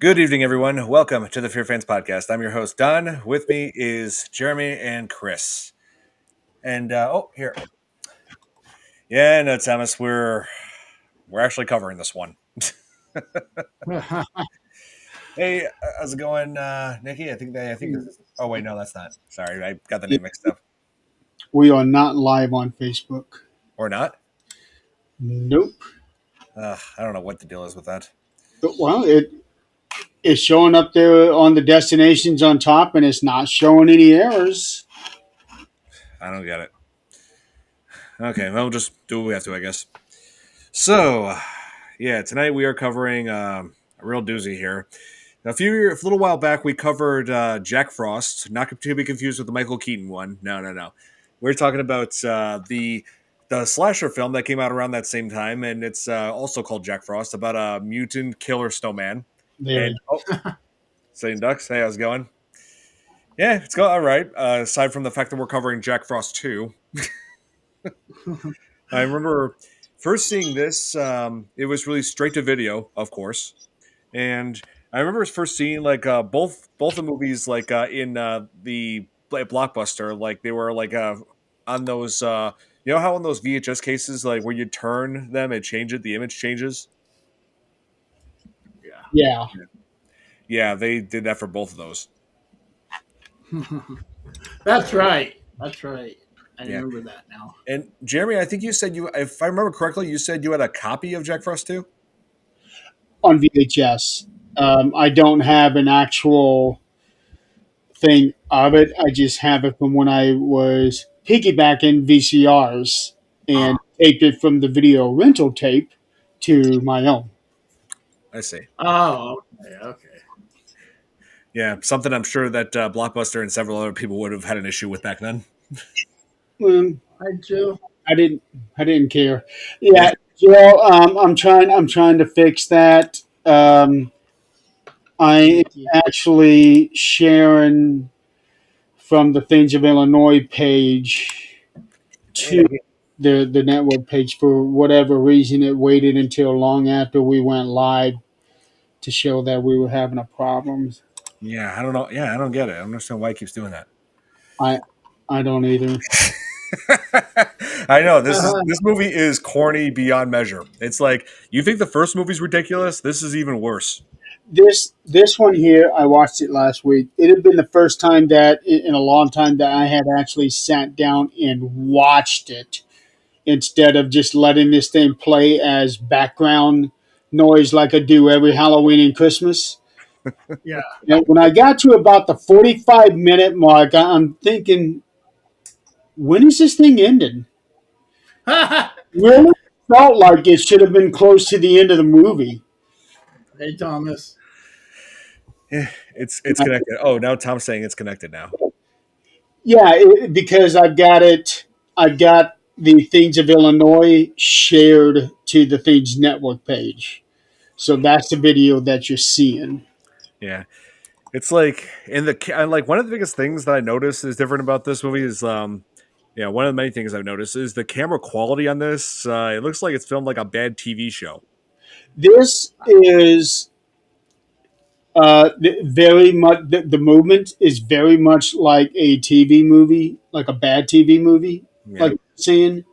Good evening, everyone. Welcome to the FearFans podcast. I'm your host, Don. With me is Jeremy and Chris. And here, yeah, no, Thomas, we're actually covering this one. Hey, how's it going, Nikki? I think this is. Oh wait, no, that's not. Sorry, I got the name mixed up. We are not live on Facebook. Or not? Nope. I don't know what the deal is with that. Well, it is showing up there on the destinations on top, and it's not showing any errors. I don't get it. Okay, well, we'll just do what we have to, I guess. So, yeah, tonight we are covering a real doozy here. A little while back, we covered Jack Frost, not to be confused with the Michael Keaton one. No. We're talking about the slasher film that came out around that same time, and it's also called Jack Frost, about a mutant killer snowman. There. And Sailing Ducks, hey, how's it going? Yeah, it's going all right. Aside from the fact that we're covering Jack Frost 2. I remember first seeing this. It was released straight to video, of course, and I remember first seeing like both the movies like in the Blockbuster, like they were like on those you know how in those VHS cases like where you turn them and change it, the image changes. Yeah. Yeah, they did that for both of those. That's right. That's right. I Yeah. remember that now. And Jeremy, I think you said if I remember correctly, you said you had a copy of Jack Frost 2? On VHS. I don't have an actual thing of it. I just have it from when I was piggybacking VCRs and taped it from the video rental tape to my own. I see. Oh, okay. Yeah, something I'm sure that Blockbuster and several other people would have had an issue with back then. Hi, Joe. I didn't care. Yeah, Joe. I'm trying to fix that. I am actually sharing from the Things of Illinois page to the network page. For whatever reason, it waited until long after we went live to show that we were having a problem. Yeah, I don't know. Yeah, I don't get it. I don't understand why he keeps doing that. I don't either. I know this movie is corny beyond measure. It's like you think the first movie's ridiculous. This is even worse. This one here, I watched it last week. It had been the first time that in a long time that I had actually sat down and watched it instead of just letting this thing play as background noise like I do every Halloween and Christmas. Yeah. And when I got to about the 45-minute mark, I'm thinking, when is this thing ending? Really felt like it should have been close to the end of the movie. Hey, Thomas. Yeah, it's connected. Oh, now Tom's saying it's connected now. Yeah, because I've got it. I've got the Things of Illinois shared to the Things Network page. So that's the video that you're seeing. Yeah, it's like like one of the biggest things that I noticed is different about this movie is yeah, one of the many things I've noticed is the camera quality on this. It looks like it's filmed like a bad TV show. This is very much the movement is very much like a TV movie, like a bad TV movie, Yeah. like you're saying.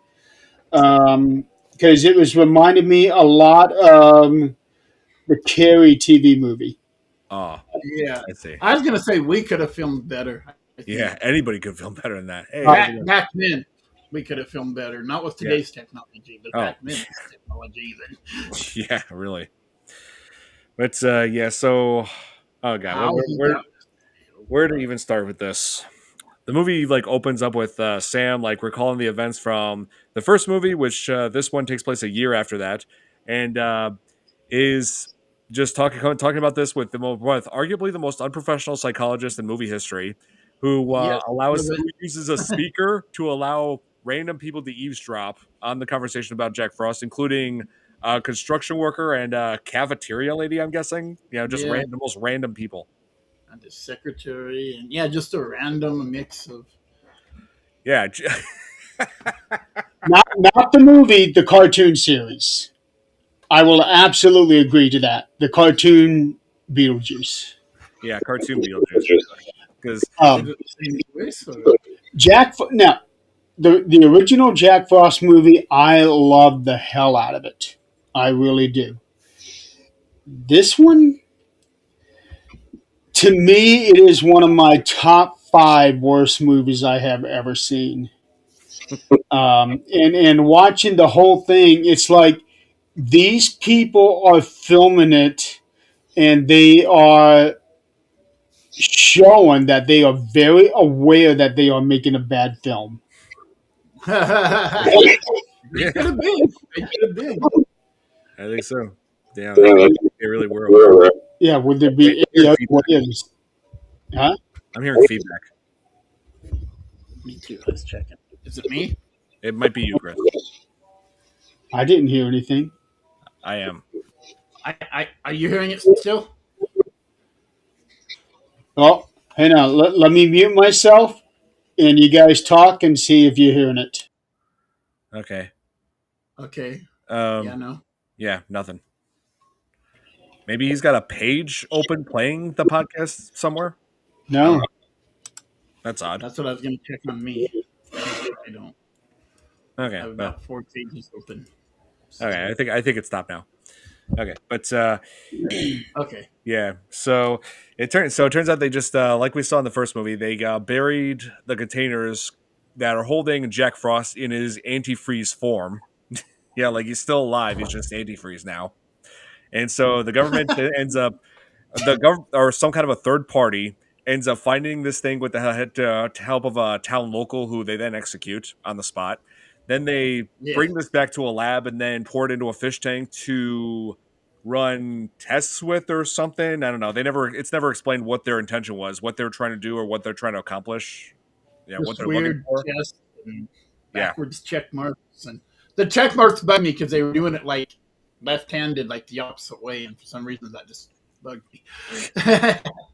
Because it was reminding me a lot of the Carrie TV movie. Oh, Yeah. I see. I was going to say we could have filmed better. I think. Yeah, anybody could film better than that. Hey, Back then, we could have filmed better. Not with today's technology, but back then, technology even. yeah, really. But yeah, so oh god, where to even start with this? The movie like opens up with Sam like recalling the events from the first movie, which this one takes place a year after that, and is just talking about this with with arguably the most unprofessional psychologist in movie history, who who uses a speaker to allow random people to eavesdrop on the conversation about Jack Frost, including a construction worker and a cafeteria lady. I'm guessing, just the most random people. And the secretary, and just a random mix of. Yeah. Not the movie, the cartoon series. I will absolutely agree to that. The cartoon Beetlejuice. Yeah, cartoon Beetlejuice. Because Is Um, it the same voice? Or? Now the original Jack Frost movie, I love the hell out of it. I really do. This one, to me, it is one of my top five worst movies I have ever seen. And watching the whole thing, it's like these people are filming it, and they are showing that they are very aware that they are making a bad film. They yeah, could have been. They could have been. I think so. Yeah, they really were aware. Yeah, would there Wait, be I'm any hearing other feedback. ways? Huh? I'm hearing feedback. Me too. Let's check it. Is it me? It might be you, Chris. I didn't hear anything. I am. Are you hearing it still? Oh, hang on. Let me mute myself, and you guys talk and see if you're hearing it. Okay. Okay. Yeah, Um. no. Yeah. Nothing. Maybe he's got a page open playing the podcast somewhere. I don't No. know. That's odd. That's what I was going to check on me. I don't. I Okay. have Well. about 4 pages open. Okay. So, I think it stopped now. Okay. But okay. yeah. So it turns out they just like we saw in the first movie, they buried the containers that are holding Jack Frost in his antifreeze form. Yeah, like he's still alive. He's just antifreeze now. And so the government ends up or some kind of a third party ends up finding this thing with the help of a town local who they then execute on the spot. Then they Yeah. bring this back to a lab and then pour it into a fish tank to run tests with or something. I don't know. It's never explained what their intention was, what they're trying to do or what they're trying to accomplish. Yeah, what Just they're looking weird for. tests and Yeah. backwards check marks. And the check marks bug me because they were doing it like left-handed, like the opposite way. And for some reason, that just bugged me.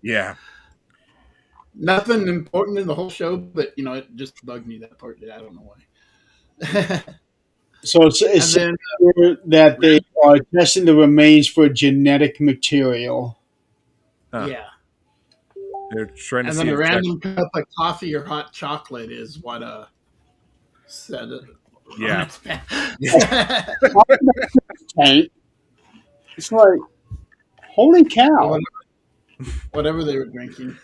Yeah. Nothing important in the whole show, but, it just bugged me, that part. I don't know why. So it's And then, that they are testing the remains for genetic material. Huh. yeah. They're trying to And see then a if Jack. random cup of coffee or hot chocolate is what said it. Yeah. Tank. It's like, holy cow. Whatever they were drinking.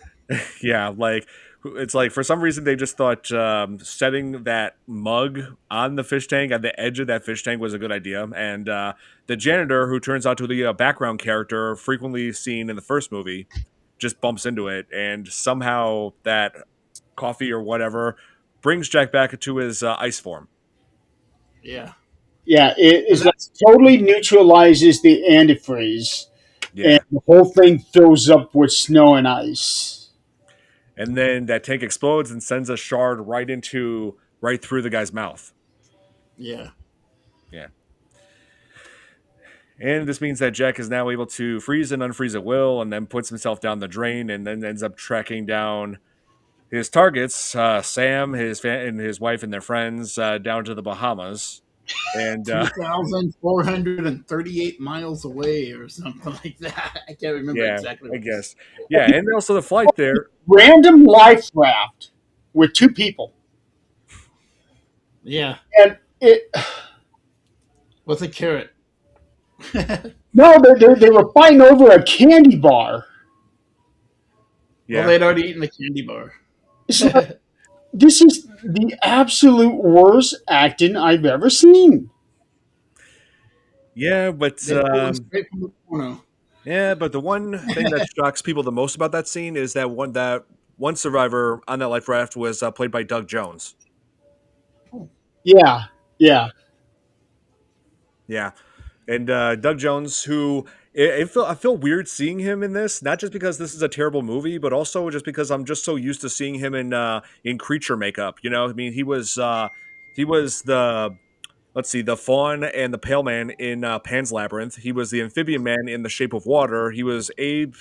Yeah, like it's like for some reason they just thought setting that mug on the fish tank at the edge of that fish tank was a good idea, and the janitor, who turns out to be a background character frequently seen in the first movie, just bumps into it, and somehow that coffee or whatever brings Jack back to his ice form. Yeah. Yeah, it is like totally neutralizes the antifreeze, and Yeah, the whole thing fills up with snow and ice. and then that tank explodes and sends a shard right through the guy's mouth. Yeah. Yeah. And this means that Jack is now able to freeze and unfreeze at will, and then puts himself down the drain, and then ends up tracking down his targets, Sam, and his wife and their friends, down to the Bahamas. And 2,438 miles away or something like that. I can't remember yeah, exactly I what guess. Yeah, and also the flight there. Random life raft with two people. Yeah. And it. With a carrot. No, they were fighting over a candy bar. Yeah. Well, they'd already eaten the candy bar. It's like, this is the absolute worst acting I've ever seen. Yeah, but They pulled them straight from the porno. yeah, but the one thing that shocks people the most about that scene is that one survivor on that life raft was played by Doug Jones. Yeah, yeah. Yeah, and Doug Jones, who I feel weird seeing him in this, not just because this is a terrible movie, but also just because I'm just so used to seeing him in creature makeup. You know, I mean, he was the, let's see, the fawn and the pale man in Pan's Labyrinth. He was the amphibian man in The Shape of Water. He was Abe,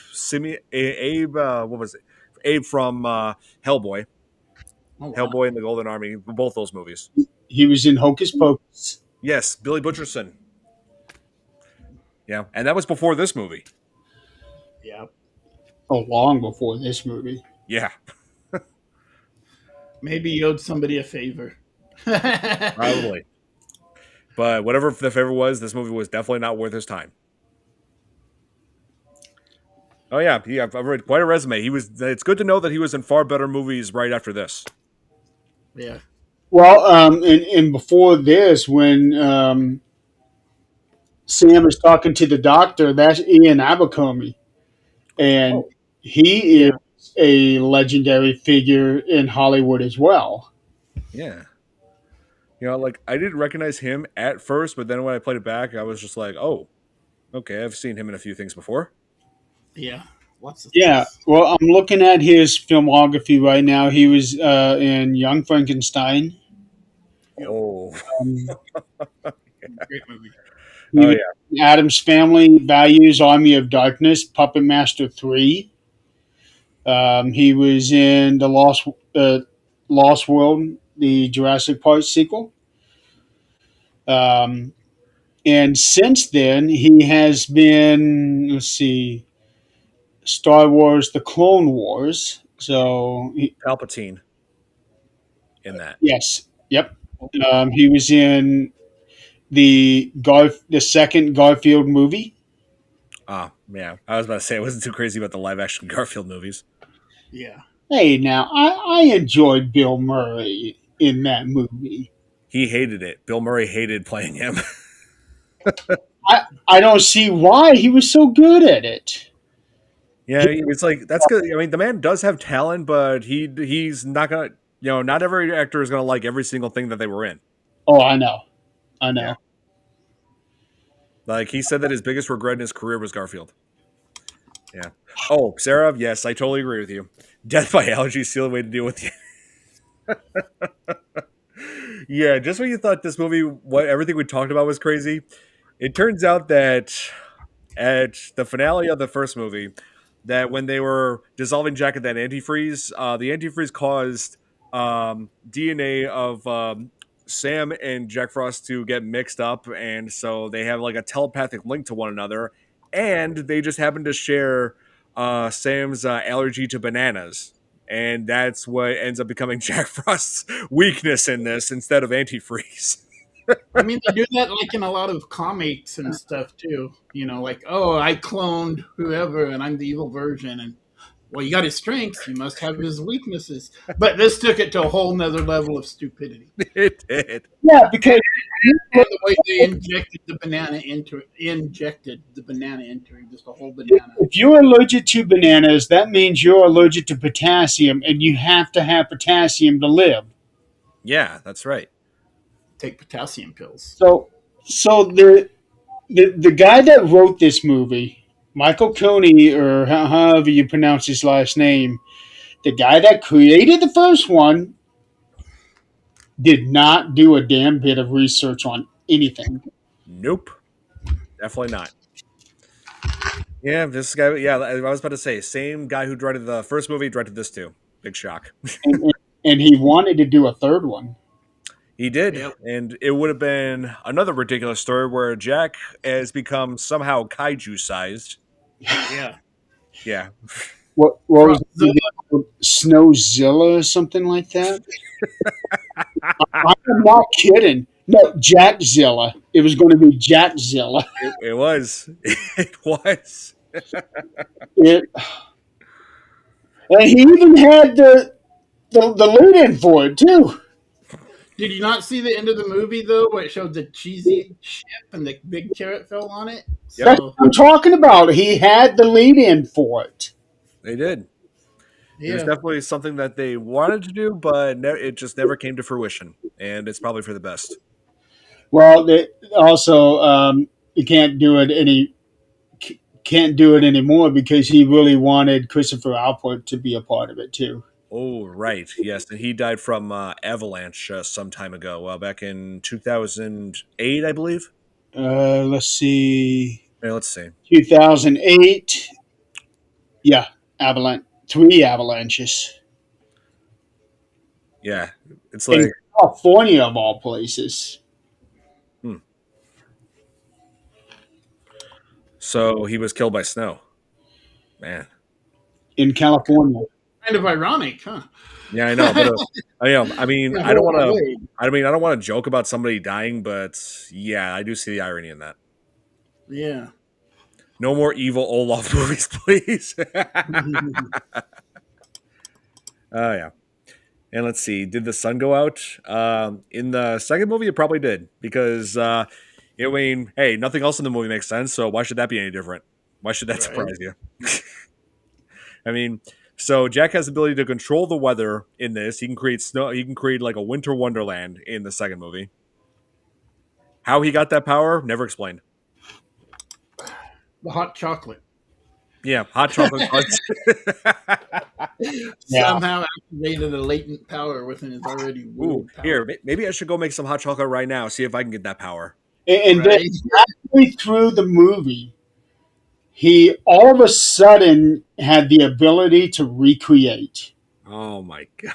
what was it? Abe from Hellboy. Oh, wow. Hellboy and the Golden Army, both those movies. He was in Hocus Pocus. Yes, Billy Butcherson. Yeah, and that was before this movie. Yeah. Oh, long before this movie. Yeah, Maybe he owed somebody a favor. probably. But whatever the favor was, this movie was definitely not worth his time. Oh yeah, I've read quite a resume. He was. It's good to know that he was in far better movies right after this. Yeah. Well, and before this, when Sam is talking to the doctor, that's Ian Abercrombie, and Oh he is Yeah. a legendary figure in Hollywood as well. yeah, like I didn't recognize him at first, but then when I played it back, I was just like, oh, okay, I've seen him in a few things before. Yeah. Lots of Yeah, things. well, I'm looking at his filmography right now. He was in Young Frankenstein. Yep. Oh, Um, Great movie. oh he was yeah, in Adam's Family, Values, Army of Darkness, Puppet Master 3. He was in the Lost World, the Jurassic Park sequel. Um, and since then, he has been, let's see, Star Wars: The Clone Wars. So, Palpatine in that. yes, yep. He was in the second Garfield movie. Ah, yeah. I was about to say I wasn't too crazy about the live action Garfield movies. Yeah. Hey, now I enjoyed Bill Murray in that movie. He hated it. Bill Murray hated playing him. I don't see why he was so good at it. Yeah, it's like that's good. I mean, the man does have talent, but he's not gonna. Not every actor is gonna like every single thing that they were in. Oh, I know, I Yeah, know. like he said that his biggest regret in his career was Garfield. Yeah. Oh, Sarah, yes, I totally agree with you. Death by allergy is the only way to deal with you. Yeah, just when you thought this movie, what everything we talked about was crazy, it turns out that at the finale of the first movie, that when they were dissolving Jack in that antifreeze, the antifreeze caused DNA of Sam and Jack Frost to get mixed up, and so they have like a telepathic link to one another, and they just happen to share Sam's allergy to bananas. And that's what ends up becoming Jack Frost's weakness in this instead of antifreeze. I mean, they do that like in a lot of comics and stuff too. You know, like, oh, I cloned whoever and I'm the evil version. And, well, you got his strengths, you must have his weaknesses. But this took it to a whole nother level of stupidity. It did. Yeah, because And the way they injected the banana into him, just a whole banana. if you're allergic to bananas, that means you're allergic to potassium, and you have to have potassium to live. Yeah, that's right. Take potassium pills. So the guy that wrote this movie, Michael Coney, or however you pronounce his last name, the guy that created the first one, did not do a damn bit of research on anything. Nope. Definitely not. Yeah, this guy. Yeah, I was about to say, same guy who directed the first movie directed this too. Big shock. And, and he wanted to do a third one. He did, Yep. and it would have been another ridiculous story where Jack has become somehow kaiju sized. Yeah. Yeah, What was Frostzilla. it? Snowzilla or something like that? I'm not kidding. No, Jackzilla. It was going to be Jackzilla. it was. It was. It, and he even had the lead in for it too. Did you not see the end of the movie though, where it showed the cheesy ship and the big carrot fell on it? Yep, That's what So I'm talking about. He had the lead in for it. they did. It was yeah, definitely something that they wanted to do, but it just never came to fruition, and it's probably for the best. Well, they also you can't do it anymore because he really wanted Christopher Alpert to be a part of it too. Oh, right. Yes. And he died from avalanche some time ago, back in 2008, I believe. Let's see, Yeah, let's see. 2008. Yeah, avalanche, three avalanches Yeah. It's in like, California of all places. hmm. So he was killed by snow. Man. in California. Kind of ironic, huh? Yeah, I know, but I mean, In a I don't want horrible to. way. I don't want to joke about somebody dying, but yeah, I do see the irony in that. Yeah. No more evil Olaf movies, please. Yeah. And let's see, did the sun go out? In the second movie, it probably did because I mean, hey, nothing else in the movie makes sense, so why should that be any different? Why should that Right. surprise you? I mean, so Jack has the ability to control the weather in this. He can create snow. He can create like a winter wonderland in the second movie. How he got that power, never explained. The hot chocolate Yeah, hot chocolate cars. Yeah. somehow activated a latent power within his already Ooh, willpower. here, maybe I should go make some hot chocolate right now. See if I can get that power. And then Right. halfway through the movie, he all of a sudden had the ability to recreate, Oh my god.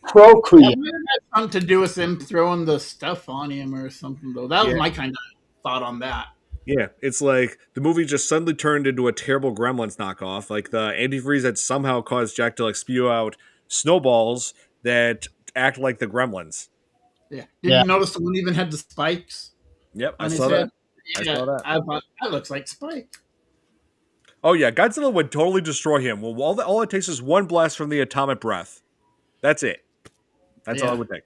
That procreate. might have had something to do with them throwing the stuff on him or something, though. That was Yeah, my kind of thought on that. yeah. It's like the movie just suddenly turned into a terrible Gremlins knockoff. Like the antifreeze had somehow caused Jack to like spew out snowballs that act like the Gremlins. Yeah. Did Yeah. you notice the one even had the spikes Yep, I on his saw head? that. I Yeah. saw that. I thought that looks like Spike. Oh yeah, Godzilla would totally destroy him. Well, all it takes is one blast from the atomic breath. That's it. That's all it Yeah. would take.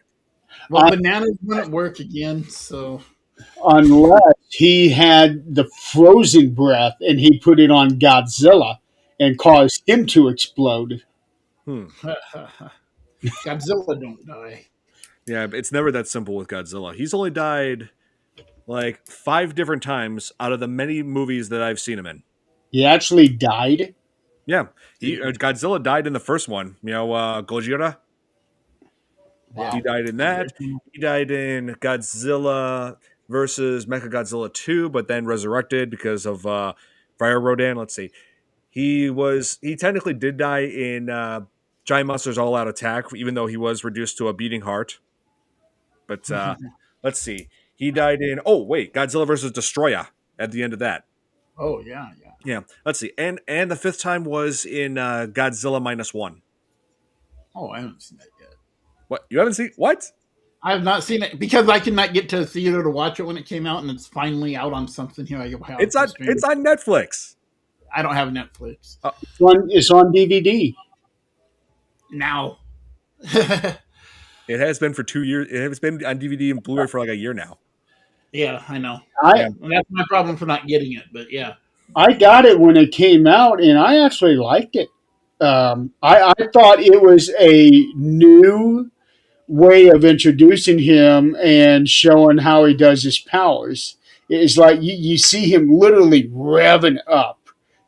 Well, bananas wouldn't work again, so Unless he had the frozen breath and he put it on Godzilla and caused him to explode. Hmm. Godzilla don't die. Yeah, it's never that simple with Godzilla. He's only died like 5 different times out of the many movies that I've seen him in. He actually died. Yeah, Godzilla died in the first one. Gojira. He Yeah. died in that. He died in Godzilla versus Mechagodzilla 2, but then resurrected because of Fire Rodan. Let's see. He technically did die in Giant Monsters All Out Attack, even though he was reduced to a beating heart. But let's see. He died in Godzilla versus Destroyer at the end of that. Oh yeah, yeah. Yeah. Let's see. And the fifth time was in Godzilla -1. Oh, I haven't seen that yet. What? You haven't seen what? I have not seen it because I could not get to the theater to watch it when it came out, and it's finally out on something here. I have It's to on stream. it's on Netflix. I don't have Netflix It's on DVD. now. It has been for 2 years. It has been on DVD and Blu-ray for like a year now. Yeah, I know. I Yeah. And that's my problem for not getting it. But yeah, I got it when it came out, and I actually liked it. I thought it was a new way of introducing him and showing how he does his powers. It's like you see him literally revving up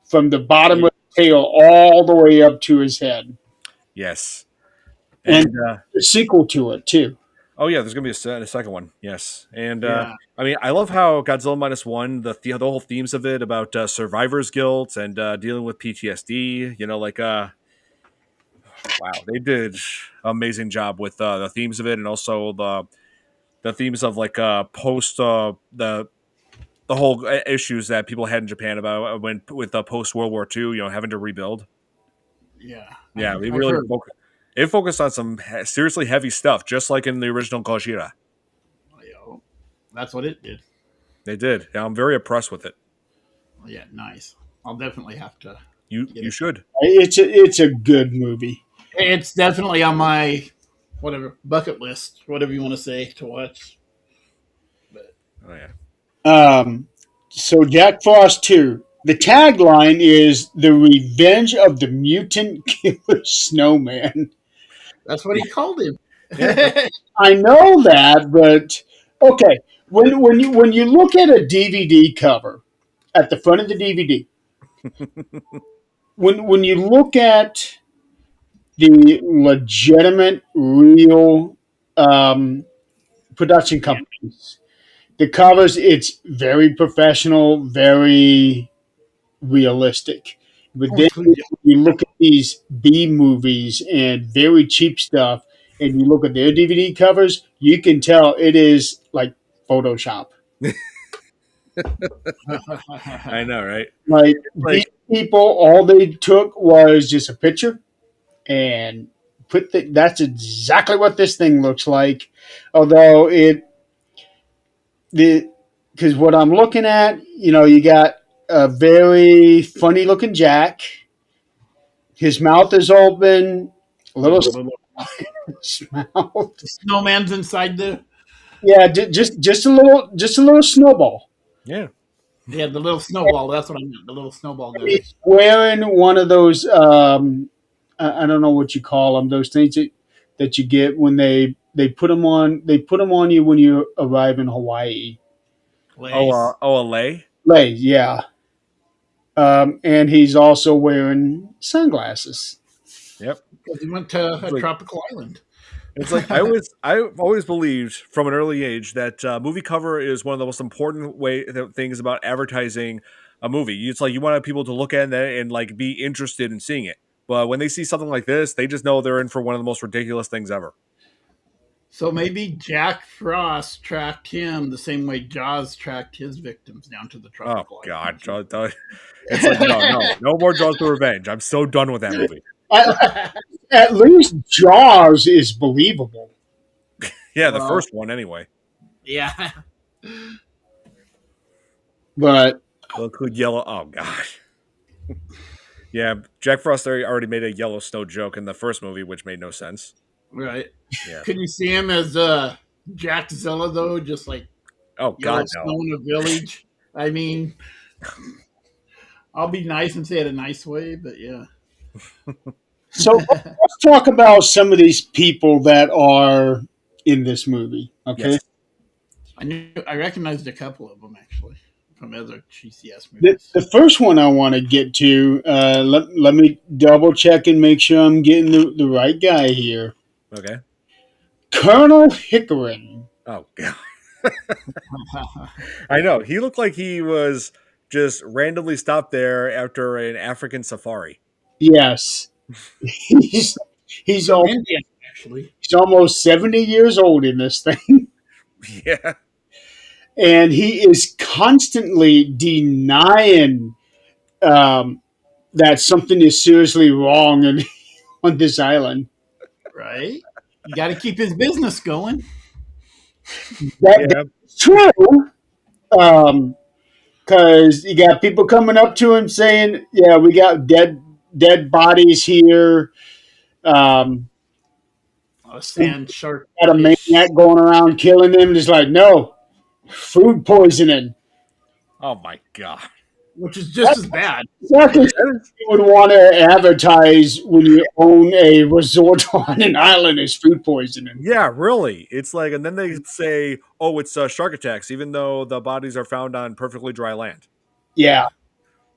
from the bottom yeah, of the tail all the way up to his head. Yes. And And the sequel to it, too. oh yeah, there's gonna be a second one. Yes. And yeah, I mean, I love how Godzilla -1, the whole themes of it about survivor's guilt and dealing with PTSD. Wow, they did amazing job with the themes of it, and also the themes of like post the whole issues that people had in Japan about when with post World War II, having to rebuild. yeah. Yeah, they I've really heard. it focused on some seriously heavy stuff, just like in the original Gojira. Yeah, that's what it did. They did. Yeah, I'm very impressed with it. Yeah, nice. I'll definitely have to get You it. should. It's a good movie. It's definitely on my whatever bucket list, whatever you want to say, to watch. But Oh yeah. So Jack Frost 2. The tagline is The Revenge of the Mutant Killer Snowman. that's what he called him. Yeah. I know that, but okay. When you look at a DVD cover at the front of the DVD, when you look at the legitimate, real production Yeah. companies, the covers it's very professional, very realistic. But Oh, then include you look at these B movies and very cheap stuff, and you look at their DVD covers, you can tell it is like Photoshop. I yeah. know, right? Like Like people, all they took was just a picture and that's exactly what this thing looks like. Although the because what I'm looking at, you got a very funny looking Jack. His mouth is open, a little The little mouth. the snowman's inside the Yeah, just a little snowball. Yeah. yeah, the little snowball. That's what I meant. The little snowball guy. He's wearing one of those. I don't know what you call them. Those things that you get when they put them on. They put them on you when you arrive in Hawaii. Lace. Oh, a lay. Legs, yeah. And he's also wearing sunglasses. Yep. Because he went to It's a like tropical island. it's like I've always believed from an early age that movie cover is one of the most important things about advertising a movie. It's like you want people to look at it and like be interested in seeing it. But when they see something like this, they just know they're in for one of the most ridiculous things ever. So maybe Jack Frost tracked him the same way Jaws tracked his victims down to the Oh tropical God, island. it's like no more Jaws to Revenge. I'm so done with that movie. At least Jaws is believable. Yeah, the Well, first one anyway. yeah. But Look who yellow. Oh God. Yeah, Jack Frost already made a Yellowstone joke in the first movie, which made no sense. Right. Yeah. Could you see him as Jack Zilla though, just like Oh God, no. Yellowstone, a village? I mean, I'll be nice and say it a nice way, but yeah. so let's talk about some of these people that are in this movie. Okay, Yes. I recognized a couple of them actually from other GCS the, movies. the first one I want to get to. Let me double check and make sure I'm getting the right guy here. Okay. Colonel Hickering. Oh God. I know. He looked like he was just randomly stopped there after an African safari. Yes, he's he's, From al- India, actually. he's almost 70 years old in this thing, Yeah. and he is constantly denying that something is seriously wrong on this island. Right? You got to keep his business going. Yeah. That's true. Because you got people coming up to him saying, "Yeah, we got dead bodies here. Um, A we sand shark got a fish, maniac going around killing them." And it's like, no, food poisoning. Oh my God. which is just as bad. Exactly. But You would want to advertise when you own a resort on an island as food poisoning. Yeah, really. It's like, and then they say, "Oh, it's shark attacks," even though the bodies are found on perfectly dry land. Yeah,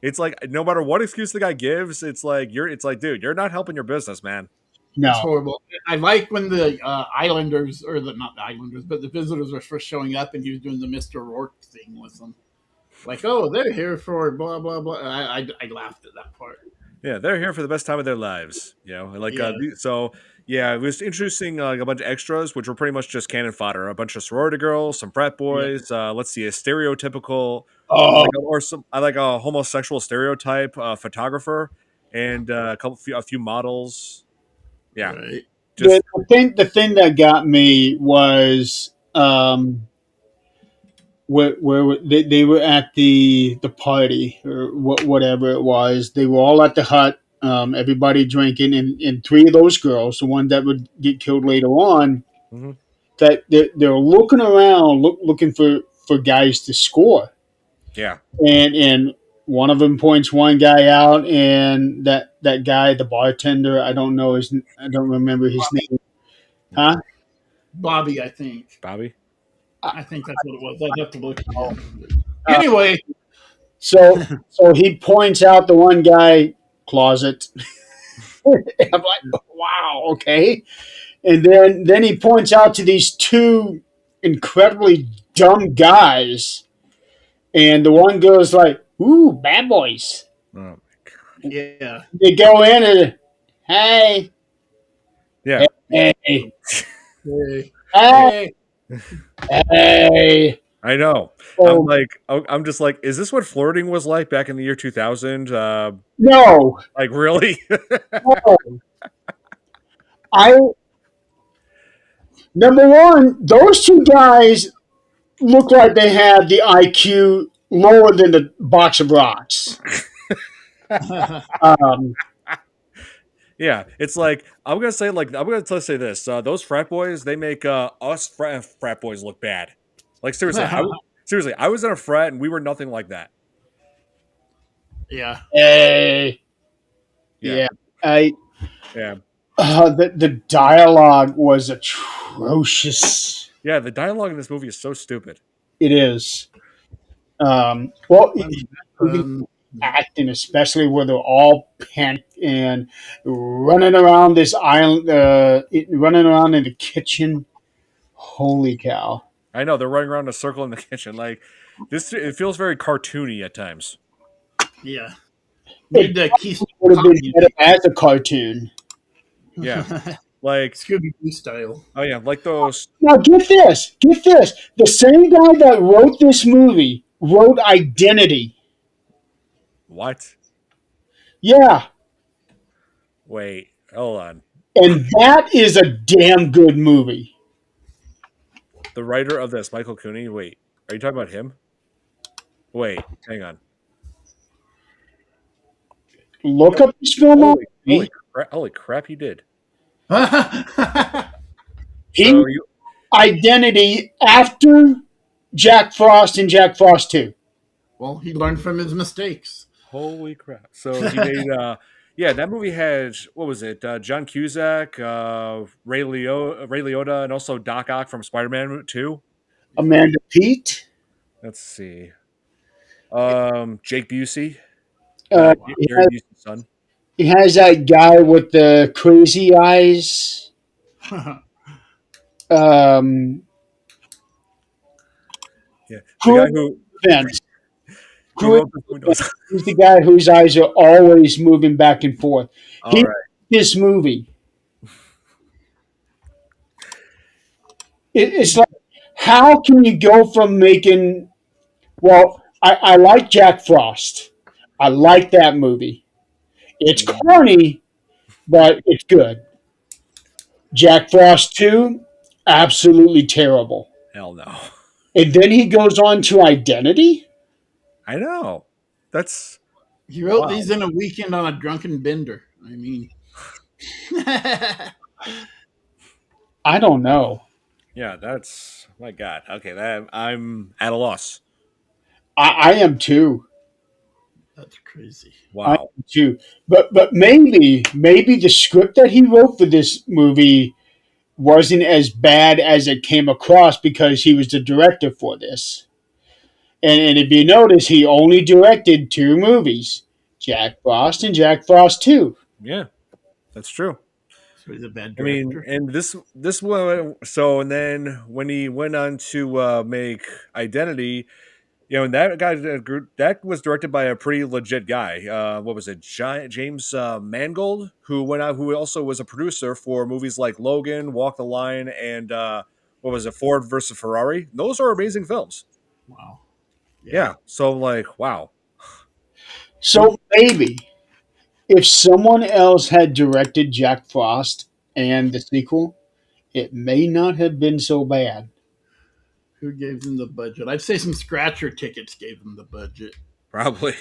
It's like no matter what excuse the guy gives, it's like dude, you're not helping your business, man. it's no, horrible. I like when the Islanders, or the not the Islanders, but the visitors were first showing up, and he was doing the Mister Rourke thing with them. Like, oh, they're here for blah blah blah. I laughed at that part. Yeah, they're here for the best time of their lives. Like Yeah, so. Yeah, it was introducing like a bunch of extras, which were pretty much just cannon fodder. A bunch of sorority girls, some frat yeah, boys. Let's see, a stereotypical, oh, like or some, I like a homosexual stereotype photographer, and a few models. Yeah, right. just the thing that got me was where they were at the party or whatever it was. They were all at the hut. Everybody drinking, and three of those girls, the one that would get killed later on, mhm. that they're looking around, looking for guys to score, Yeah, and one of them points one guy out, and that guy, the bartender, I don't remember his name, huh? Bobby, I think. Bobby. I think that's what it was. I'd have to look Oh, again. uh, Anyway, so he points out the one guy closet. I'm like, wow, okay. And then he points out to these two incredibly dumb guys, and the one goes like, "Ooh, bad boys." Oh, yeah. They go in and, hey, yeah, hey, Hey, hey, hey, hey. I know. Oh I'm just like, is this what flirting was like back in the year 2000? no, Like, really? no. I Number one, those two guys look like they have the IQ lower than the box of rocks. Um, Yeah, it's like I'm gonna say this. Those frat boys, they make us frat boys look bad. Like seriously, seriously, I was in a frat and we were nothing like that. Yeah. eh, Yeah, yeah, I yeah, the dialogue was atrocious. yeah. The dialogue in this movie is so stupid. It is. Well, Um, even um, acting, especially where they're all panicked and running around this island, running around in the kitchen. Holy cow! I know they're running around in a circle in the kitchen. Like this, it feels very cartoony at times. yeah. It Need the Keystone would have Cop been better music. as a cartoon. Yeah, like Scooby Doo style. oh yeah, like those. Now get this. The same guy that wrote this movie wrote Identity. What? Yeah, Wait, hold on. and that is a damn good movie. The writer of this, Michael Cooney. Wait, are you talking about him? Wait, hang on. Look No, up his filmography. holy crap, he did. He So you Identity after Jack Frost and Jack Frost 2. Well, he learned from his mistakes. holy crap. So he made yeah, that movie had what was it? John Cusack, Ray Liotta, and also Doc Ock from Spider-Man 2. Yeah. Amanda Peet. Let's see. Jake Busey, Uh, Wow. he, Gary has, Busey's son. he has that guy with the crazy eyes. Um, Yeah. The guy Cruel who Defense. who Cruel wrote this movie. Defense. He's the guy whose eyes are always moving back and forth. All He right. this movie. It's like, how can you go from making? Well, I like Jack Frost. I like that movie. It's corny, but it's good. Jack Frost 2, absolutely terrible. Hell no. And then he goes on to Identity? I know. That's He wrote wow. these in a weekend on a drunken bender. I mean, I don't know. Yeah, that's my God. Okay, that I'm at a loss. I am too. that's crazy. I Wow. am too. But maybe the script that he wrote for this movie wasn't as bad as it came across because he was the director for this. And if you notice, he only directed two movies, Jack Frost and Jack Frost 2. Yeah, that's true. So he's a bad I mean, director. and this one. So, and then when he went on to make Identity, and that guy that was directed by a pretty legit guy. What was it, James Mangold, who went out, who also was a producer for movies like Logan, Walk the Line, and what was it, Ford versus Ferrari. Those are amazing films. Wow. Yeah. Yeah. So, like, wow. So maybe if someone else had directed Jack Frost and the sequel, it may not have been so bad. Who gave them the budget? I'd say some scratcher tickets gave them the budget. Probably.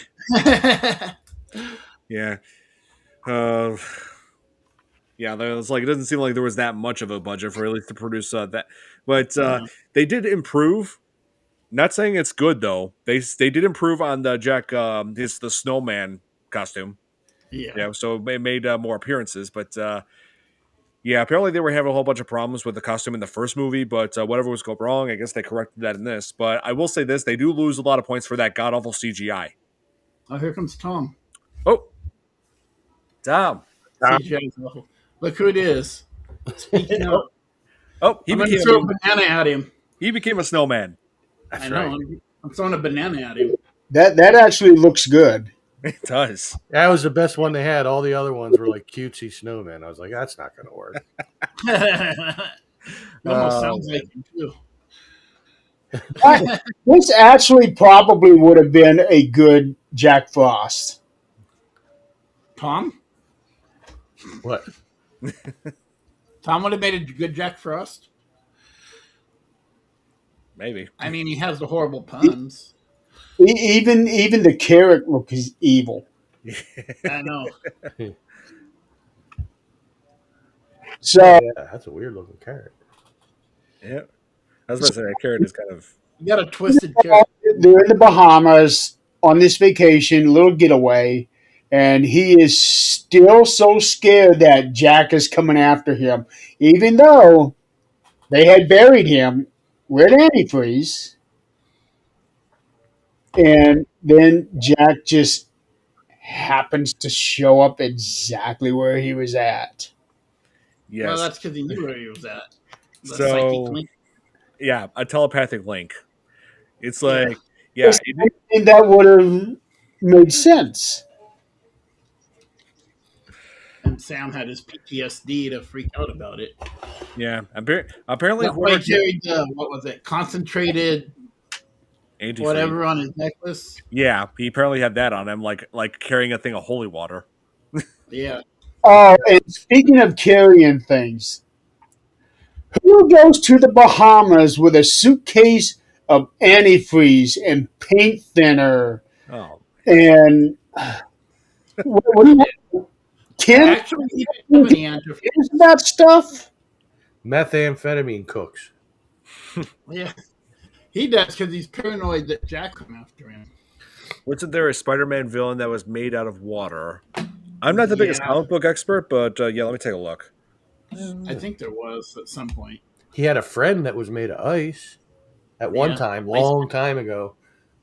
Yeah. Uh, yeah, there was like it doesn't seem like there was that much of a budget for at least to produce that, but Yeah. they did improve. Not saying it's good though. They did improve on the Jack the Snowman costume. Yeah. Yeah, so it made more appearances, but yeah, apparently they were having a whole bunch of problems with the costume in the first movie, but whatever was going wrong, I guess they corrected that in this. But I will say this: they do lose a lot of points for that god awful CGI. Oh, here comes Tom. Oh, Tom. CGI is awful. Look who it is. Speaking of, Oh, I'm going to throw a banana at him. he became a snowman. That's I know. right. I'm throwing a banana at him. That actually looks good. It does. That was the best one they had. All the other ones were like cutesy snowmen. I was like, that's not going to work. It almost sounds like him too. This actually probably would have been a good Jack Frost. Tom? What? Tom would have made a good Jack Frost. Maybe. I mean, he has the horrible puns. Even the carrot looks evil. I know. So Yeah, that's a weird looking carrot. Yeah. I was about to say that carrot is kind of. You got a twisted carrot. they're in the Bahamas on this vacation, little getaway, and he is still so scared that Jack is coming after him, even though they had buried him with antifreeze. And then Jack just happens to show up exactly where he was at. Yes. Well, that's because he knew where he was at. The psychic So, link. yeah, a telepathic link. It's like, And that would have made sense. And Sam had his PTSD to freak out about it. yeah. Apparently, That's why he carried what was it? Concentrated antifreeze. whatever on his necklace. Yeah, he apparently had that on him, like carrying a thing of holy water. Yeah. Oh, and speaking of carrying things, who goes to the Bahamas with a suitcase of antifreeze and paint thinner Oh, and what do you Ken? Actually, he didn't have any antifreeze. Isn't that stuff? Methamphetamine cooks. Yeah. He does because he's paranoid that Jack come after him. wasn't there a Spider-Man villain that was made out of water? I'm not the biggest comic book expert, but yeah, let me take a look. I think there was at some point. He had a friend that was made of ice at one time, long time ago.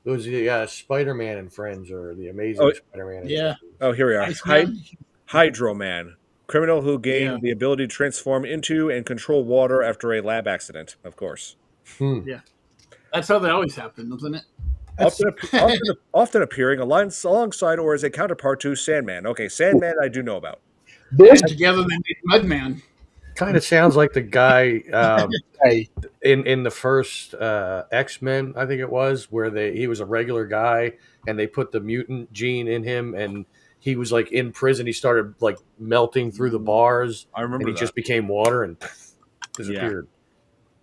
It was Spider-Man and Friends, or the Amazing Spider-Man. And Yeah. Friends. Oh, here we are. Hydro Man, criminal who gained the ability to transform into and control water after a lab accident. Of course. Yeah. That's how they always happen, doesn't it? Often appearing alongside or as a counterpart to Sandman. Okay, Sandman I do know about. This And together they made Mudman. Kind of sounds like the guy hey, in the first X-Men, I think it was, where he was a regular guy and they put the mutant gene in him, and he was like in prison. He started like melting through the bars. I remember and he that. just became water and disappeared.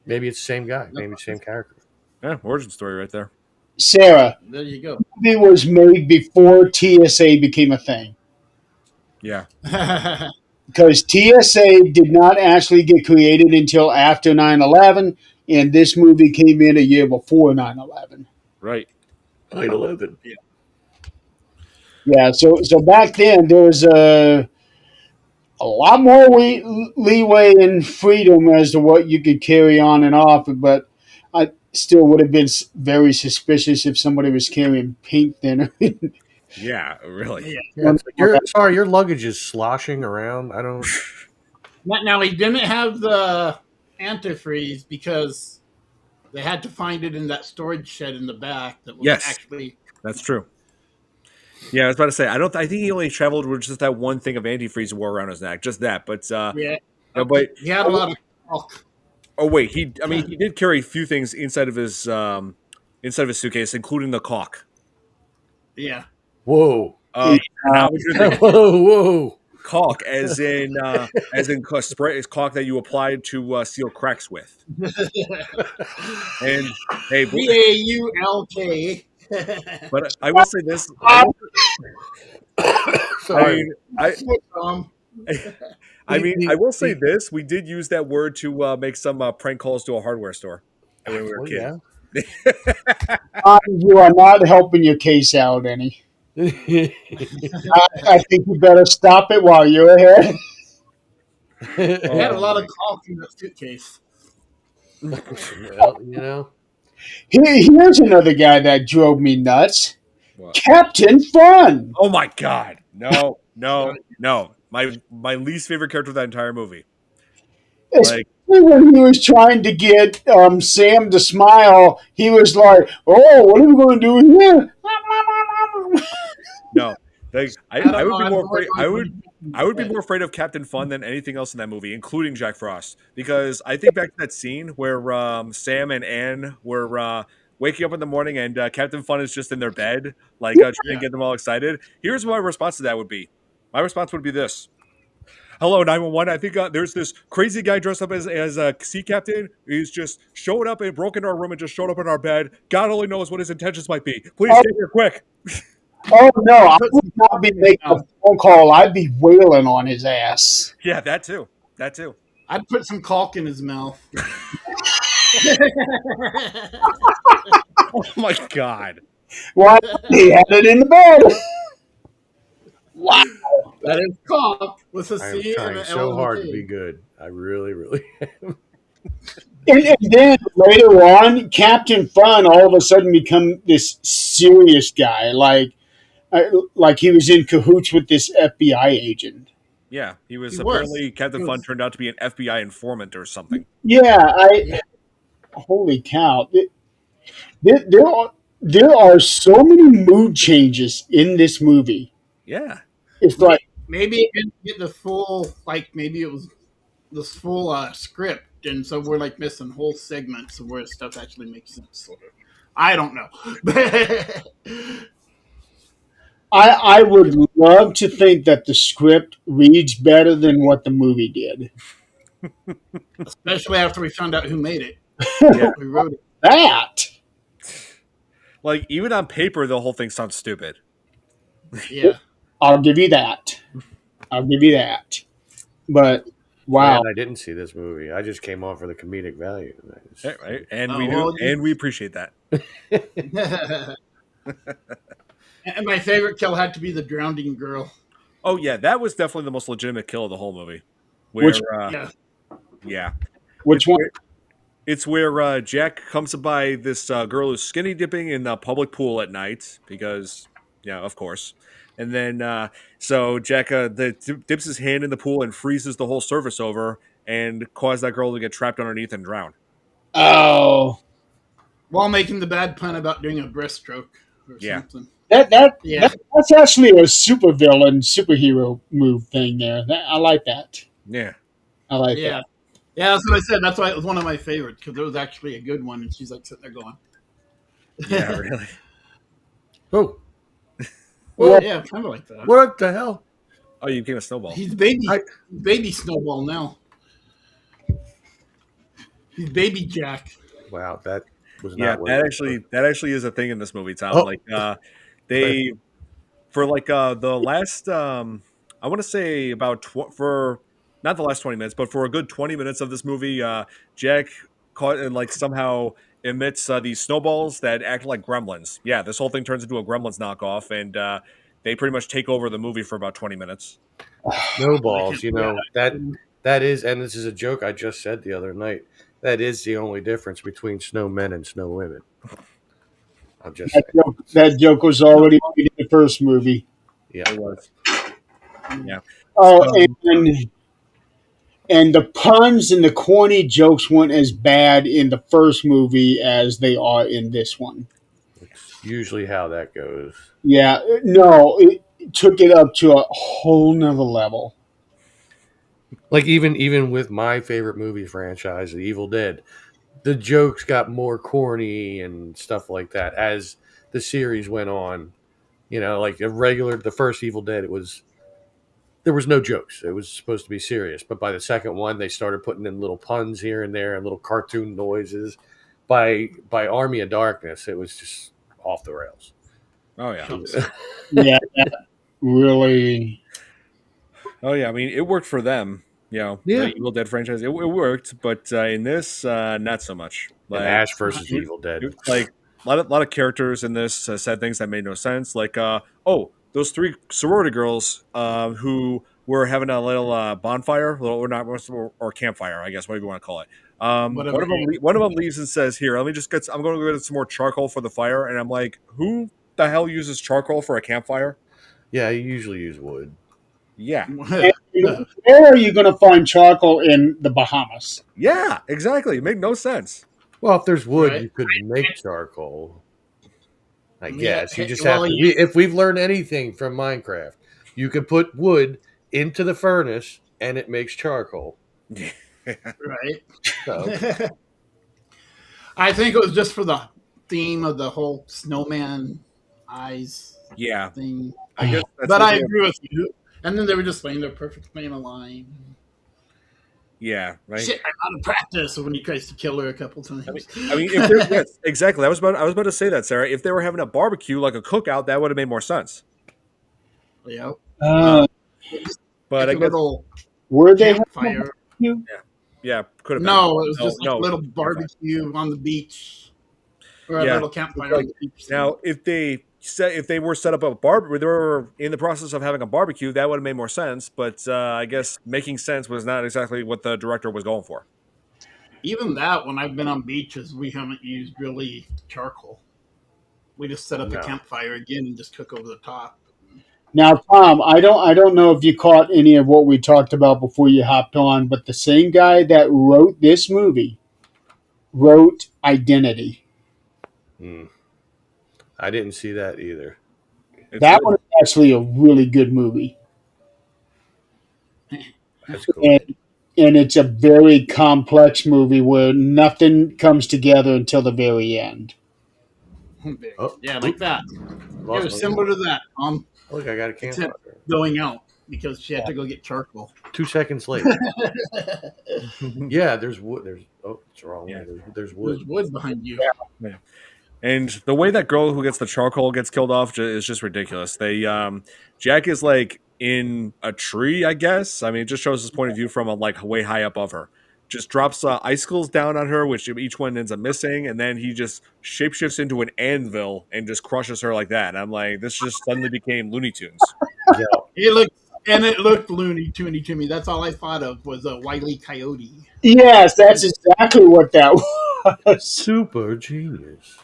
Maybe it's the same guy. Maybe it's the same character. Yeah, origin story right there. Sarah, There you go. it was made before TSA became a thing. Yeah. Because TSA did not actually get created until after 9/11, and this movie came in a year before 9/11. Right. 9/11. Yeah. Yeah, so back then there was a lot more leeway and freedom as to what you could carry on and off, but I still would have been very suspicious if somebody was carrying paint thinner. Yeah, really. Yeah, it's like, your luggage is sloshing around. I don't. Now, he didn't have the antifreeze because they had to find it in that storage shed in the back. That was actually. That's true. Yeah, I was about to say I think he only traveled with just that one thing of antifreeze he wore around his neck, just that. But but he had a lot of talk. Oh wait, he did carry a few things inside of his suitcase, including the caulk. Yeah. Whoa. Whoa. Caulk, as in spray, is caulk that you applied to seal cracks with. And hey, BAULK. But I will say this. Sorry. I will say this. We did use that word to make some prank calls to a hardware store when we were kids. Yeah. You are not helping your case out any. I think you better stop it while you're ahead. He had a lot of caulk in that suitcase. Well, Here's another guy that drove me nuts. What? Captain Fun. Oh my God! No. My least favorite character of that entire movie. Especially when he was trying to get Sam to smile, he was like, "Oh, what are we going to do here?" No, I would be more afraid. I would be more afraid of Captain Fun than anything else in that movie, including Jack Frost, because I think back to that scene where Sam and Anne were waking up in the morning and Captain Fun is just in their bed, like trying to get them all excited. Here's what my response to that would be. My response would be this. Hello, 911. I think there's this crazy guy dressed up as a sea captain. He's just showed up and broke into our room and just showed up in our bed. God only knows what his intentions might be. Please Oh, get here quick. oh no, I Put would some not be in his making a mouth. phone call. I'd be wailing on his ass. Yeah, that too. That too. I'd put some caulk in his mouth. Oh my God. Why he had it in the bed? Wow. That is caulk with a I am C and trying an L so and a hard to K. be good. I really, really am. And then later on, Captain Fun all of a sudden become this serious guy, like he was in cahoots with this FBI agent. Yeah, he was He was. apparently Captain He Fun was. turned out to be an FBI informant or something. Yeah, Yeah. holy cow! There are so many mood changes in this movie. Yeah. It's like, Maybe it didn't get the full, like, maybe it was this full script, and so we're like missing whole segments of where stuff actually makes sense. Sort of. I don't know. I would love to think that the script reads better than what the movie did. Especially after we found out who made it, Yeah. who wrote it. That Like, even on paper, the whole thing sounds stupid. Yeah. I'll give you that. I'll give you that. But wow, Man, I didn't see this movie. I just came on for the comedic value. Yeah, right? And Oh, we do, well, and we appreciate that. And my favorite kill had to be the drowning girl. Oh, yeah, that was definitely the most legitimate kill of the whole movie. Where, which Yeah. yeah. which one? It's where Jack comes by this girl who's skinny dipping in a public pool at night because, yeah, of course. And then, so Jack dips his hand in the pool and freezes the whole surface over and causes that girl to get trapped underneath and drown. Oh, While making the bad pun about doing a breaststroke or Yeah. something. that's actually a superhero move thing there. I like that. Yeah. I like Yeah. that. Yeah, that's what I said. That's why it was one of my favorites, because it was actually a good one, and she's like sitting there going. Yeah, really. Oh, Well, yeah, kind of like that. what the hell? Oh, you became a snowball. He's baby Snowball now. He's baby Jack. Wow, that was Yeah, not what that actually is a thing in this movie, Tom. Oh. Like they for like the last I want to say about for not the last 20 minutes, but for a good 20 minutes of this movie, Jack caught and like somehow emits these snowballs that act like gremlins. Yeah, this whole thing turns into a Gremlins knockoff, and they pretty much take over the movie for about 20 minutes. snowballs. You know that is, and this is a joke I just said the other night. That is the only difference between snowmen and snow women. I'm just saying. That joke was already made in the first movie. Yeah, It was. Yeah. Oh, So- and the puns and the corny jokes weren't as bad in the first movie as they are in this one. it's usually how that goes. Yeah, no, it took it up to a whole nother level. Like even with my favorite movie franchise, The Evil Dead, the jokes got more corny and stuff like that as the series went on. You know, like the first Evil Dead, there was no jokes. It was supposed to be serious. But by the second one, they started putting in little puns here and there and little cartoon noises. By Army of Darkness, it was just off the rails. Oh yeah. Yeah, that really. Oh yeah. I mean, it worked for them. You know, Yeah. the Evil Dead franchise, it worked, but in this, not so much. And Ash versus Evil Dead. Like a lot of characters in this said things that made no sense. Like, oh, those three sorority girls who were having a little bonfire, or campfire, I guess, whatever you want to call it. One of them leaves and says, "Here, let me just I'm going to go get some more charcoal for the fire." And I'm like, "Who the hell uses charcoal for a campfire?" Yeah, you usually use wood. Yeah, Where are you going to find charcoal in the Bahamas? yeah, exactly. It made no sense. Well, if there's wood, Right. you could make charcoal. I Yeah, guess you just well, have to. If we've learned anything from Minecraft, you could put wood into the furnace and it makes charcoal. Right. So I think it was just for the theme of the whole snowman eyes Yeah, thing. I guess that's But what I they. agree with you. And then they were just laying there perfectly in a line. Yeah, right. Shit, I'm out of practice when he tries to kill her a couple times. I mean, if they're, yes, exactly. I was about to say that, Sarah. If they were having a barbecue like a cookout, that would have made more sense. Yeah. Uh, Well, just But like I a guess, little were they having a campfire. barbecue? yeah, could have been. No, it was No, just like a no, little you're fine. barbecue on the beach or a Yeah, little it's campfire on like the beach. now if they were set up a they were in the process of having a barbecue, that would have made more sense. But I guess making sense was not exactly what the director was going for. Even that, when I've been on beaches, we haven't used really charcoal. We just set up a no. campfire again and just cook over the top. Now, Tom, I don't know if you caught any of what we talked about before you hopped on, but the same guy that wrote this movie wrote Identity. Hmm. I didn't see that either. It's That one is actually a really good movie, That's cool. and and it's a very complex movie where nothing comes together until the very end. Oh, Yeah, like that. It was similar to that. Look, I got a Except campfire. going out because she had to go get charcoal. 2 seconds later. Yeah, there's wood. It's the wrong Yeah. way. There's wood. There's wood behind you. Yeah. And the way that girl who gets the charcoal gets killed off is just ridiculous. Jack is like in a tree, I guess. I mean, it just shows his point of view from like way high above her. Just drops icicles down on her, which each one ends up missing, and then he just shapeshifts into an anvil and just crushes her like that. And I'm like, this just suddenly became Looney Tunes. Yeah. It looked Looney Toony to me. That's all I thought of was a Wile E. Coyote. Yes, that's exactly what that was. Super genius.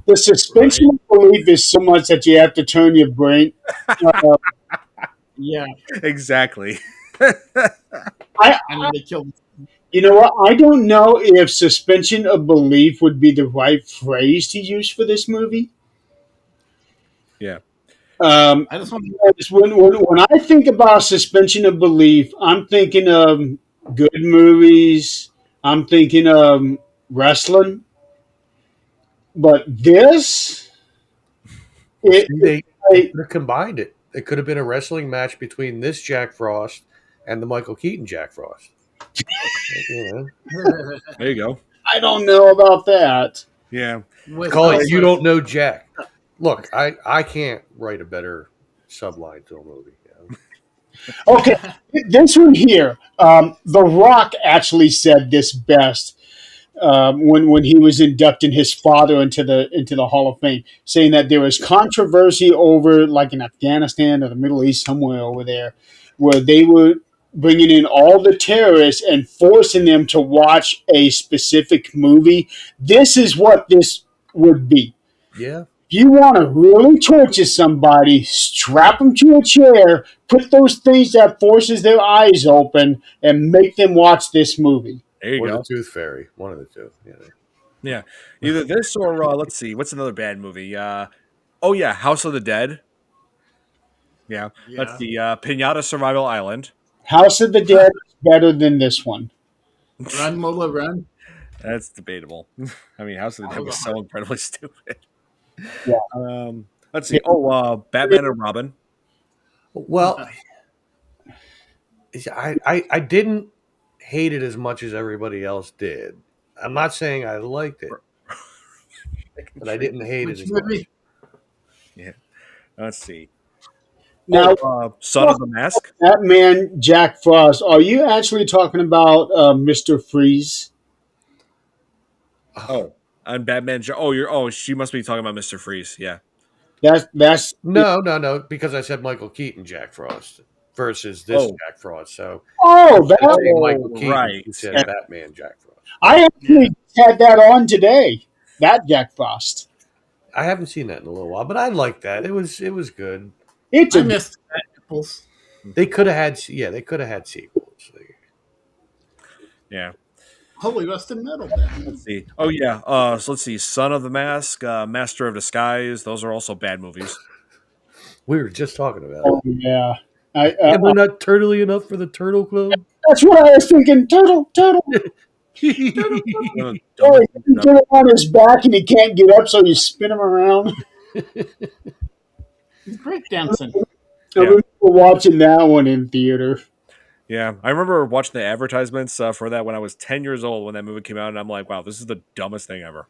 The suspension of belief is so much that you have to turn your brain. Uh, Yeah, Exactly. I, and then they killed. you know what? I don't know if suspension of belief would be the right phrase to use for this movie. Yeah. I just want When I think about suspension of belief, I'm thinking of good movies. I'm thinking of wrestling. But this, it, See, it, they could have combined it. It could have been a wrestling match between this Jack Frost and the Michael Keaton Jack Frost. You know, There you go. I don't know about that. Yeah. with call it also- You Don't Know Jack. Look, I can't write a better subline to a movie. You know? Okay, this one here, The Rock actually said this best when he was inducting his father into the Hall of Fame, saying that there was controversy over like in Afghanistan or the Middle East somewhere over there, where they were bringing in all the terrorists and forcing them to watch a specific movie. This is what this would be. Yeah. If you want to really torture somebody, strap them to a chair, put those things that forces their eyes open, and make them watch this movie. There you Or go. the Tooth Fairy. One of the two. Yeah. Yeah. Either this or let's see, what's another bad movie? Oh yeah, House of the Dead. Yeah. Let's Yeah. see. Pinata Survival Island. House of the Dead is better than this one. Run, Lola, run. That's debatable. I mean, House of the Dead That was was a so incredibly stupid. Yeah. Let's see. Batman and Robin. Well, I didn't hate it as much as everybody else did. I'm not saying I liked it, but I didn't hate it Which as much. movie? Yeah. Let's see. Now, Son of the Mask. that man, Jack Frost, are you actually talking about Mr. Freeze? Oh, and Batman. She must be talking about Mr. Freeze. Yeah. That's No, because I said Michael Keaton Jack Frost versus this Oh. Jack Frost. So oh, instead of that saying Michael Keaton, right. you said Batman Jack Frost. I actually had that on today. That Jack Frost. I haven't seen that in a little while, but I like that. It was good. It's I a missed apples. They could have had sequels. Yeah. Holy rusted metal. Then. Let's see. Oh yeah. So let's see. Son of the Mask, Master of Disguise. Those are also bad movies. We were just talking about oh it. yeah. I, Am I not turtly enough for the Turtle Club? that's what I was thinking. Turtle, turtle. One of the Oh, dumbest things you ever. get him on his back and he can't get up, so you spin him around. He's breakdancing. I Yeah. remember watching that one in theater. Yeah, I remember watching the advertisements for that when I was 10 years old when that movie came out, and I'm like, wow, this is the dumbest thing ever.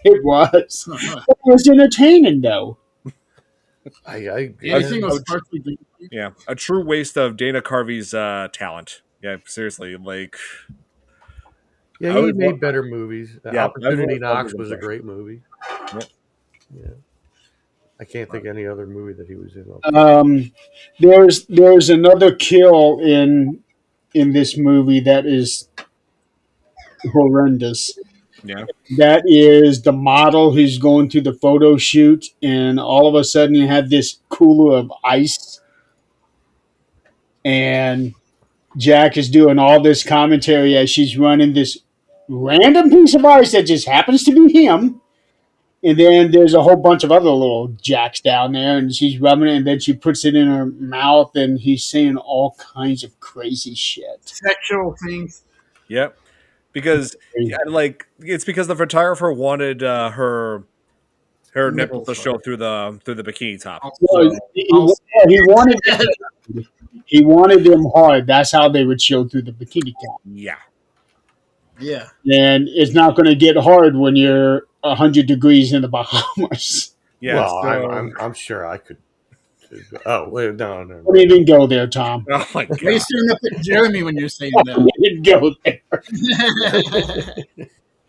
It was. It was entertaining, though. Yeah. Anything was sparkly. Yeah, a true waste of Dana Carvey's talent. Yeah, seriously, like Yeah, I he always, made better movies. yeah, I've Opportunity always loved his Knocks was a impression. great movie. Yep. Yeah, I can't think of any other movie that he was in. There's another kill in this movie that is horrendous. Yeah, That is the model who's going to the photo shoot, and all of a sudden you have this cooler of ice, and Jack is doing all this commentary as she's running this random piece of ice that just happens to be him. And then there's a whole bunch of other little jacks down there, and she's rubbing it, and then she puts it in her mouth, and he's saying all kinds of crazy shit. Sexual things. yep. Because yeah, like it's because the photographer wanted her nipples to show through the bikini top. Well, So he wanted them hard. That's how they would show through the bikini top. yeah, Yeah. And it's not going to get hard when you're 100 degrees in the Bahamas. yeah. Well, So, I'm sure I could. Oh, wait, no. Don't even go there, Tom. oh my Why are you god. staring up at Jeremy when you're saying Don't even go there.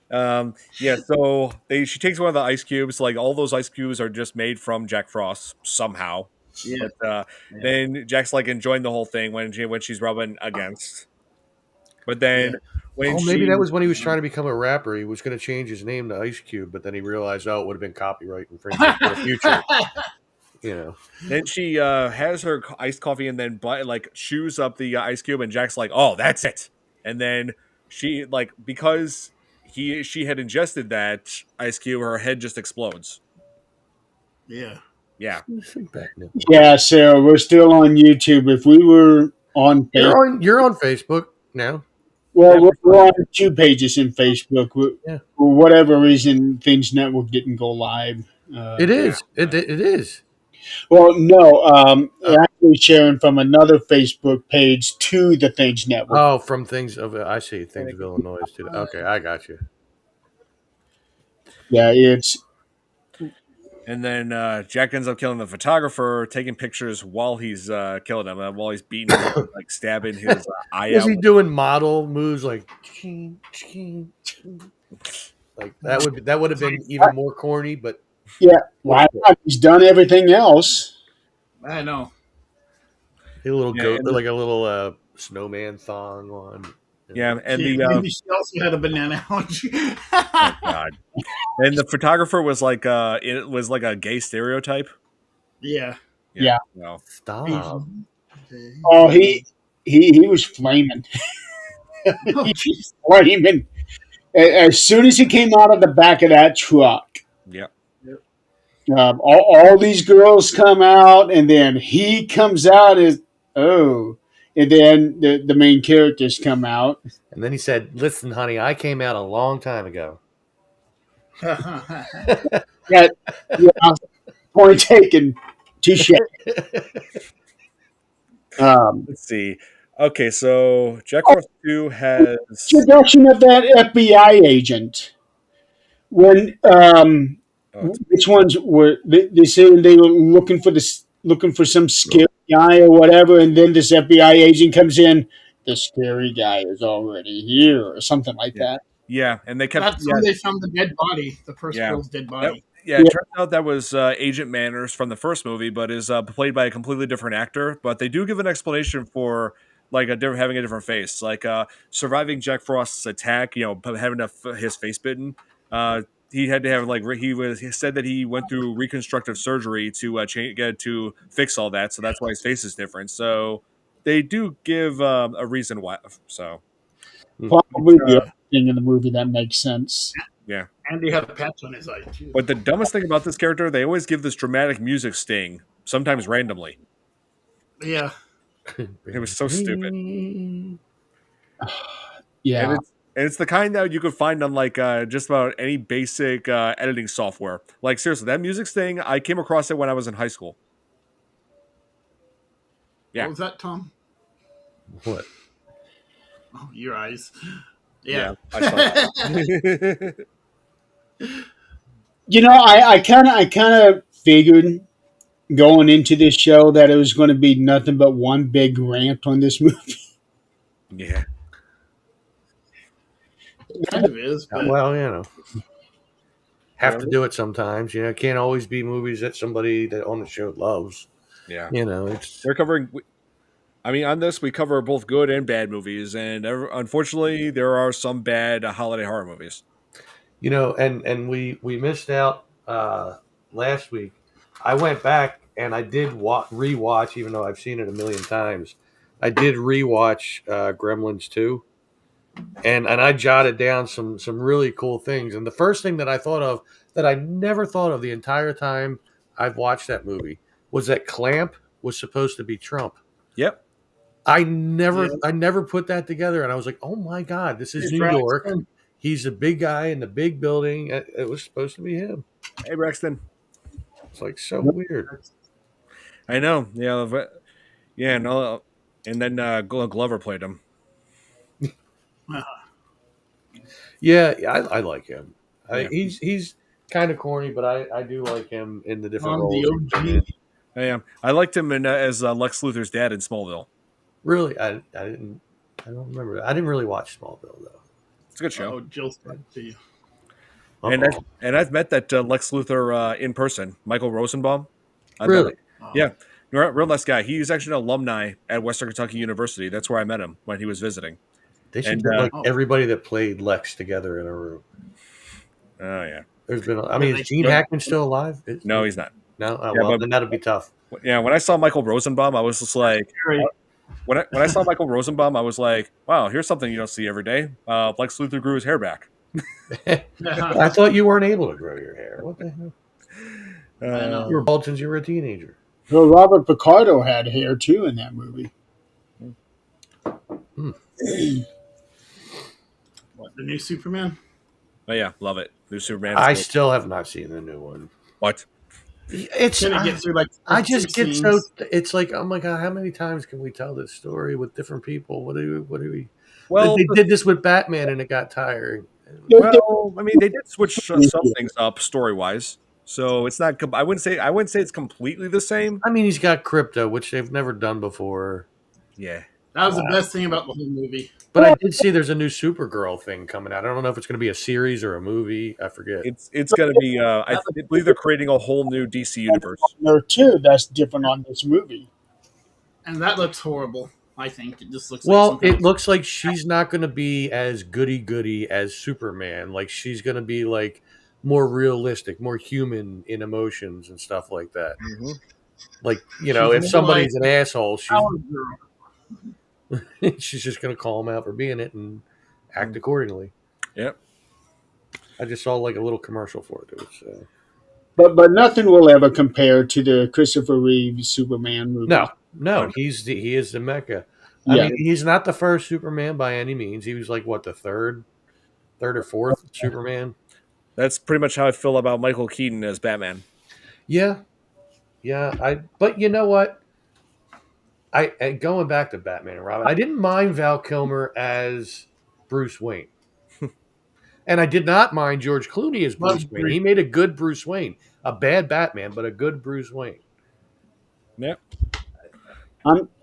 that? Yeah, so she takes one of the ice cubes. Like all those ice cubes are just made from Jack Frost somehow. Yeah. But then Jack's like enjoying the whole thing when she's rubbing against. But then when maybe she that was when he was trying to become a rapper. He was going to change his name to Ice Cube, but then he realized, it would have been copyright infringement for the future. You know. then she has her iced coffee and then chews up the ice cube and Jack's like, "Oh, that's it." And then she because she had ingested that ice cube, her head just explodes. Yeah. Yeah. Yeah, so we're still on YouTube. If we were on Facebook, You're on Facebook now. well, Yeah, we're on 2 pages in Facebook. Yeah. For whatever reason, Things Network didn't go live. It is. It is. Well, no, actually sharing from another Facebook page to the Things Network. Oh, from I see things of Illinois to okay, I got you. Yeah, it's And then Jack ends up killing the photographer, taking pictures while he's killing him, while he's beating him, like stabbing his eye Was out. he doing model moves like like that would have been even more corny, but yeah. Why not? He's done everything else. I know. a little Yeah, goat, like a little snowman thong on. Yeah, and Maybe she also had a banana allergy. oh god, and the photographer was like it was like a gay stereotype. Yeah. Yeah. Well, Stop. Oh, he was flaming. Oh, He's flaming. As soon as he came out of the back of that truck, yeah, all these girls come out, and then he comes out as and then the main characters come out. And then he said, "Listen, honey, I came out a long time ago." Yeah, point taken. Touche. let's see. Okay, so Jack Frost 2 has Introduction of that FBI agent. When which ones were they said they were looking for some scary guy or whatever, and then this FBI agent comes in. The scary guy is already here, or something like that. yeah, and they kept That's when they found the dead body, the first Yeah. girl's dead body. it turns out that was Agent Manners from the first movie, but is played by a completely different actor. But they do give an explanation for having a different face, surviving Jack Frost's attack. Having his face bitten. He had to have he said that he went through reconstructive surgery to to fix all that, so that's why his face is different. So they do give a reason why. So Probably the other thing in the movie that makes sense. yeah. And he had a patch on his eye, too. But the dumbest thing about this character, they always give this dramatic music sting, sometimes randomly. Yeah. It was so stupid. And Yeah. it's the kind that you could find on like just about any basic editing software. Like seriously, that music thing, I came across it when I was in high school. What Yeah. was that, Tom? What? Oh, your eyes. Yeah, Yeah. I saw that. I kind of figured going into this show that it was going to be nothing but one big rant on this movie. Yeah. Kind of is, but Well, have Yeah. to do it sometimes. It can't always be movies that somebody that on the show loves. Yeah. It's We're covering I mean, on this we cover both good and bad movies, and unfortunately, there are some bad holiday horror movies. and we missed out last week. I went back and I did rewatch, even though I've seen it a million times. I did rewatch Gremlins 2, and I jotted down some really cool things. And the first thing that I thought of that I never thought of the entire time I've watched that movie was that Clamp was supposed to be Trump. Yep. yeah. I never put that together, and I was like, oh my god, this is Hey, New York. Braxton. He's a big guy in the big building. It was supposed to be him. Hey, Braxton. It's like so weird. I know. Yeah. Yeah. No. And then Glover played him. Yeah, I like him. Yeah. He's kind of corny, but I do like him in the different On the roles he's been in. OG. I liked him as Lex Luthor's dad in Smallville. Really, I don't remember. I didn't really watch Smallville though. It's a good show. Oh, Jill said it to you. And I've met that Lex Luthor in person, Michael Rosenbaum. I met Really? him. Yeah, real nice guy. He's actually an alumni at Western Kentucky University. That's where I met him when he was visiting. They should And get like everybody that played Lex together in a room. oh yeah, There's been. I mean, is Gene Hackman still alive? no, he's not. No. Oh, Yeah, well, but then that'd be tough. yeah, when I saw Michael Rosenbaum, I was just like, when I saw Michael Rosenbaum, I was like, wow, here's something you don't see every day. Lex Luthor grew his hair back. I thought you weren't able to grow your hair. What the hell? I know. You were bald since you were a teenager. Well, Robert Picardo had hair too in that movie. What, the new Superman? Oh yeah, love it. New Superman. I still have not seen the new one. What? It's Gonna get through like I just two get scenes. so it's like, oh my god, how many times can we tell this story with different people? What do we? Well, They did this with Batman, and it got tiring. well, I mean, they did switch some things up story wise, so it's not. I wouldn't say it's completely the same. I mean, he's got crypto, which they've never done before. Yeah. That was the best thing about the whole movie. But I did see there's a new Supergirl thing coming out. I don't know if it's going to be a series or a movie. I forget. It's gonna be. I believe they're creating a whole new DC universe. There too. That's different on this movie. And that looks horrible. I think it just looks Well, like it looks like she's not going to be as goody as Superman. Like she's going to be like more realistic, more human in emotions and stuff like that. Mm-hmm. Like She's if more somebody's like an asshole, Power Girl. she's just going to call him out for being it and act accordingly. Yep. I just saw like a little commercial for it. It was, But nothing will ever compare to the Christopher Reeve Superman movie. no, he is the Mecca. Yeah. I mean, he's not the first Superman by any means. He was like what, the third or fourth Superman. That's pretty much how I feel about Michael Keaton as Batman. Yeah. But you know what? And going back to Batman and Robin, I didn't mind Val Kilmer as Bruce Wayne. And I did not mind George Clooney as Bruce Wayne. He made a good Bruce Wayne. A bad Batman, but a good Bruce Wayne. Yep.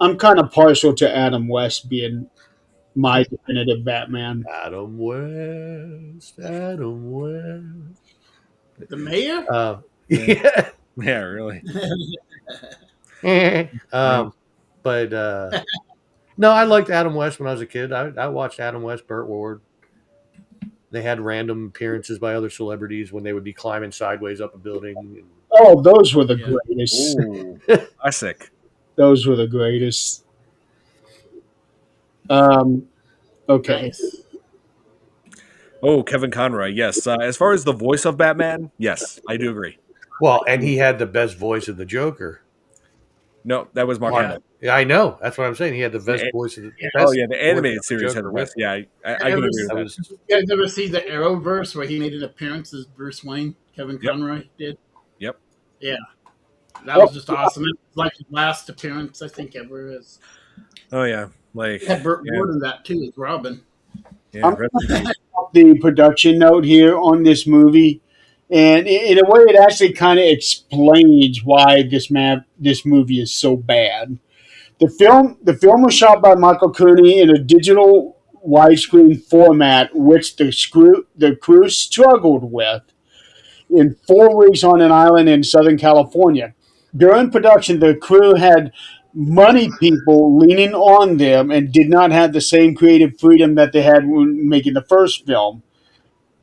I'm kind of partial to Adam West being my definitive Batman. Adam West. The mayor? Yeah. Yeah, really. But no, I liked Adam West when I was a kid. I watched Adam West, Burt Ward. They had random appearances by other celebrities when they would be climbing sideways up a building. Oh, those were the greatest. Ooh, classic. Those were the greatest. Okay. Nice. Oh, Kevin Conroy. Yes. As far as the voice of Batman, yes, I do agree. Well, and he had the best voice of the Joker. No, that was Mark Yeah, Hamill. Yeah, I know. That's what I'm saying. He had the best The, voice of the yeah. oh best yeah, the voice animated of the series had Joker the with best. him. Yeah, I I can ever, agree with That that. was you guys ever see the Arrowverse where he made an appearance as Bruce Wayne? Kevin Yep, Conroy did. yep. Yeah, that was Yep. just awesome. It was like his last appearance, I think, ever. Is Oh yeah, like he had Burt yeah, Ward in that too as Robin. yeah. I'm Rest in peace. the production note here on this movie, and in a way, it actually kind of explains why this movie is so bad. The film was shot by Michael Cooney in a digital widescreen format, which the crew struggled with in 4 weeks on an island in Southern California. During production, the crew had money people leaning on them and did not have the same creative freedom that they had when making the first film.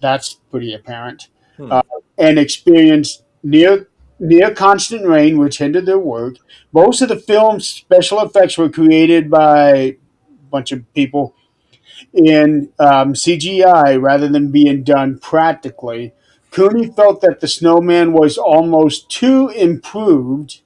That's pretty apparent. Hmm. Uh, and experienced near constant rain, which hindered their work. Most of the film's special effects were created by a bunch of people in CGI rather than being done practically. Cooney felt that the snowman was almost too improved.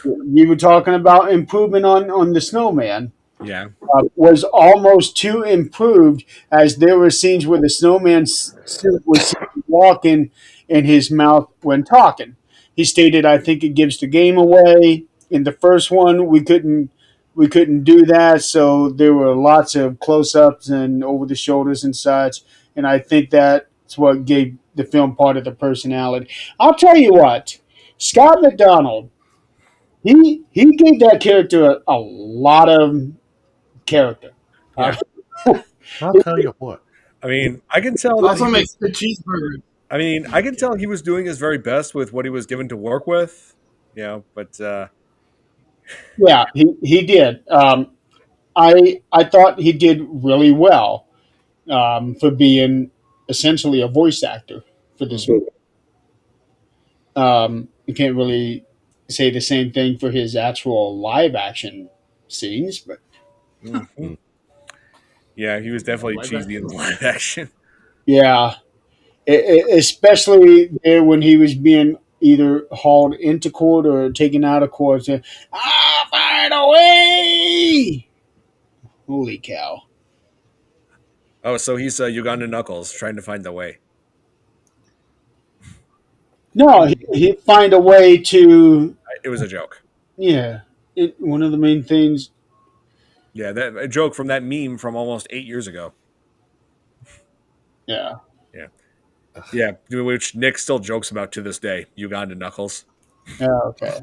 You were talking about improvement on the snowman. Yeah. Was almost too improved, as there were scenes where the snowman's suit was seen walking in his mouth when talking. He stated, "I think it gives the game away." In the first one, we couldn't do that, so there were lots of close-ups and over the shoulders and such. And I think that's what gave the film part of the personality. I'll tell you what, Scott McDonald, he gave that character a lot of character. Uh, Yeah. I'll tell you what. I mean, I can tell that Also he was. makes good cheeseburgers. I mean, I can tell he was doing his very best with what he was given to work with. You know, but yeah, he did. I thought he did really well for being essentially a voice actor for this mhm, movie. You can't really say the same thing for his actual live action scenes, but mhm. Mm. Yeah, he was definitely Live cheesy in action. the live action. yeah, especially there when he was being either hauled into court or taken out of court. Saying, "Ah, find a way!" Holy cow! Oh, so he's Uganda Knuckles trying to find the way. No, he'd find a way to. It was a joke. Yeah, one of the main things. Yeah, that a joke from that meme from almost 8 years ago. Yeah, Yeah, yeah, which Nick still jokes about to this day. Uganda Knuckles, yeah, okay.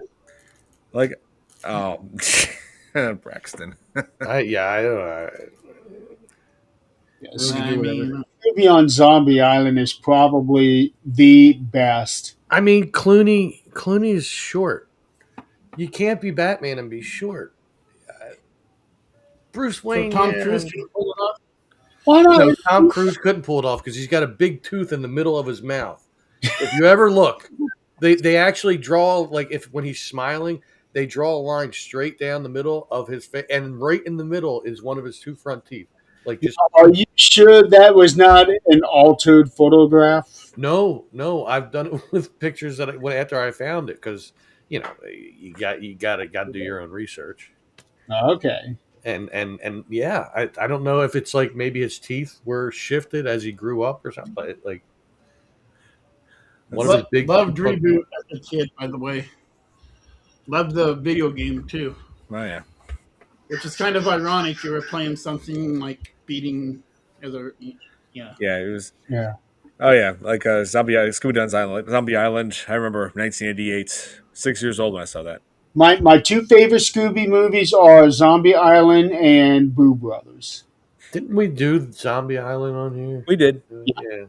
like, oh, Braxton. I don't know. We Yes, can I do whatever. mean, movie on Zombie Island is probably the best. I mean, Clooney is short. You can't be Batman and be short. Bruce so Wayne, Tom yeah. Cruise can pull it off. Why not? No, Tom Cruise couldn't pull it off because he's got a big tooth in the middle of his mouth. If you ever look, they actually draw like if when he's smiling, they draw a line straight down the middle of his face, and right in the middle is one of his two front teeth. Like just Are you sure that was not an altered photograph? no. I've done it with pictures that when after I found it because you got to do your own research. Okay. And yeah, I don't know if it's like maybe his teeth were shifted as he grew up or something. But like one of his big Loved reboot as a kid, by the way. Loved the video game too, Oh yeah, which is kind of ironic. You were playing something like beating other, yeah. yeah, it was. Yeah. Oh yeah, like Scooby Doo's Island, Zombie Island. I remember 1988. 6 years old when I saw that. My two favorite Scooby movies are Zombie Island and Boo Brothers. Didn't we do Zombie Island on here? We did. Yeah.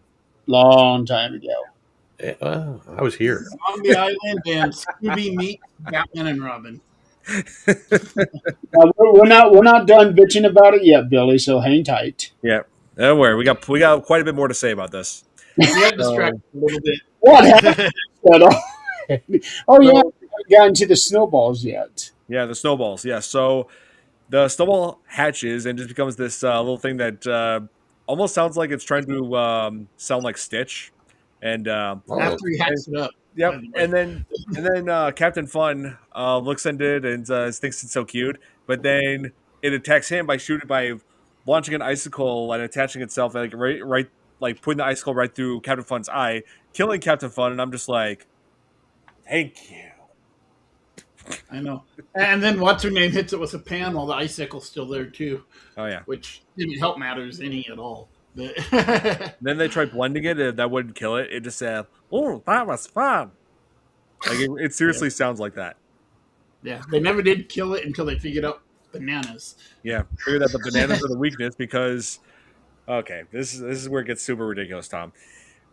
Long time ago. Well, I was here. Zombie Island and Scooby meets Batman and Robin. We're not done bitching about it yet, Billy. So hang tight. Yeah, don't worry. We got quite a bit more to say about this. We got distracted a little bit. What happened? Oh yeah, So, we haven't gotten to the snowballs yet. yeah, the snowballs. Yeah, so the snowball hatches and just becomes this little thing that almost sounds like it's trying to sound like Stitch. And Oh, After he hacks it up. Yep. By the way. And then Captain Fun looks into it and thinks it's so cute, but then it attacks him by launching an icicle and attaching itself like right like putting the icicle right through Captain Fun's eye, killing Captain Fun, and I'm just like, thank you. I know. And then what's her name hits it with a pan while the icicle's still there too, Oh yeah. which didn't help matters any at all. But Then they tried blending it, and that wouldn't kill it. It just said, "Oh, that was fun." Like it yeah, seriously sounds like that. yeah, they never did kill it until they figured out bananas. Yeah, figured that the bananas are the weakness because okay, this is where it gets super ridiculous, Tom.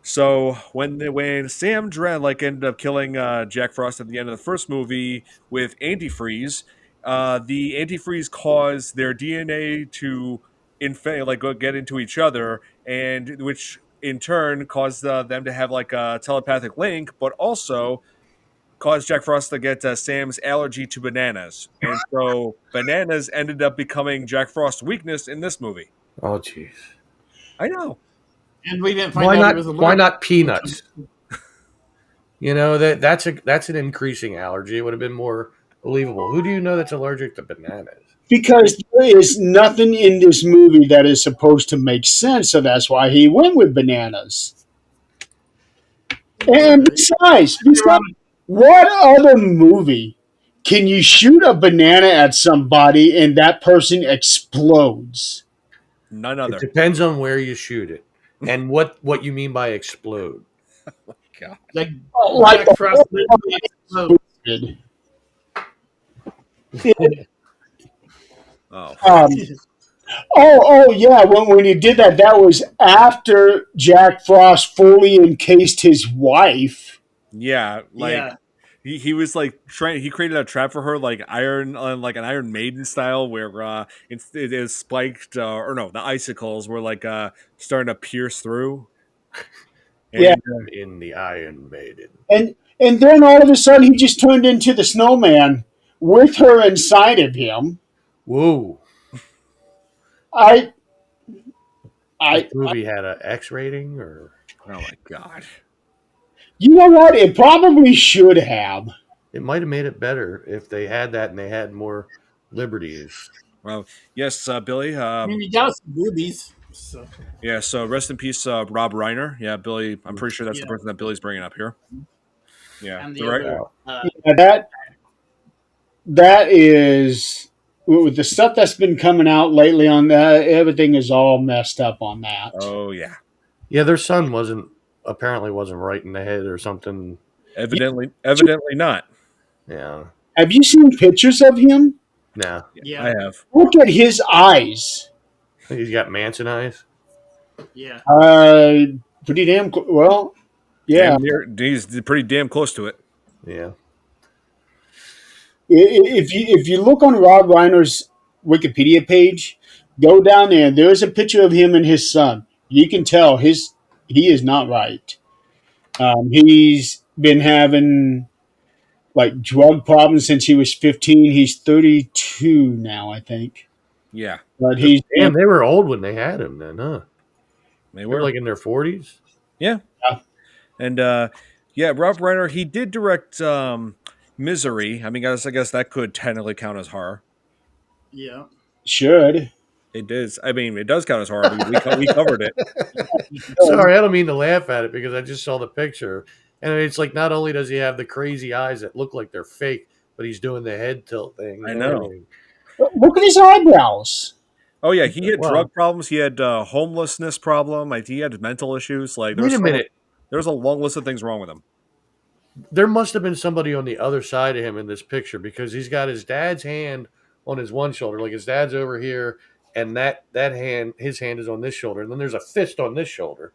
So when Sam Dren like ended up killing Jack Frost at the end of the first movie with antifreeze, the antifreeze caused their DNA to infect like go get into each other, and which in turn caused them to have like a telepathic link, but also caused Jack Frost to get Sam's allergy to bananas, and so bananas ended up becoming Jack Frost's weakness in this movie. Oh, jeez. I know. And we didn't find Why out he not? was Why allergic. not peanuts? You know that's an increasing allergy. It would have been more believable. Who do you know that's allergic to bananas? Because there is nothing in this movie that is supposed to make sense, so that's why he went with bananas. And besides, what other movie can you shoot a banana at somebody and that person explodes? None It other. depends on where you shoot it and what you mean by explode. God. Like Like Jack Frost the Oh. um, oh yeah. When you did that, that was after Jack Frost fully encased his wife. Yeah, like yeah, he was like trying. He created a trap for her, like like an Iron Maiden style, where it is spiked, or no, the icicles were like starting to pierce through, Yeah, and In the Iron Maiden. and then all of a sudden he just turned into the Snowman with her inside of him. Whoa! I This I movie had an X rating, or oh my god. You know what? It probably should have. it might have made it better if they had that and they had more liberties. Well, yes, Billy. I mean, you got some boobies. So Yeah. So rest in peace, Rob Reiner. Yeah, Billy. I'm pretty sure that's the yeah, person that Billy's bringing up here. Yeah. and The the right. other, Wow. Yeah, that is with the stuff that's been coming out lately on that. Everything is all messed up on that. Oh yeah. Yeah, their son wasn't right in the head or something. Evidently not. Yeah. Have you seen pictures of him? Nah. Yeah, yeah, I have. Look at his eyes. He's got Manson eyes. yeah. Pretty damn well. Yeah. Damn near. He's pretty damn close to it. Yeah. If you look on Rob Reiner's Wikipedia page, go down there. There's a picture of him and his son. You can tell he is not right. He's been having like drug problems since he was 15. He's 32 now, I think. Yeah, But he's Damn, they were old when they had him then, huh? they They were were. like in their 40s. Yeah. And yeah, Rob Reiner, he did direct Misery. I mean, I guess that could technically count as horror. Yeah. should. It does. I mean, it does count as horror. We covered it. Sorry, I don't mean to laugh at it because I just saw the picture. And it's like not only does he have the crazy eyes that look like they're fake, but he's doing the head tilt thing. I know. Everything. Look at his eyebrows. Oh yeah, he had Well- drug problems. He had homelessness problem. Like he had mental issues. Like Wait a minute. There's a long list of things wrong with him. There must have been somebody on the other side of him in this picture because he's got his dad's hand on his one shoulder, like his dad's over here, and that hand, his hand is on this shoulder, and then there's a fist on this shoulder.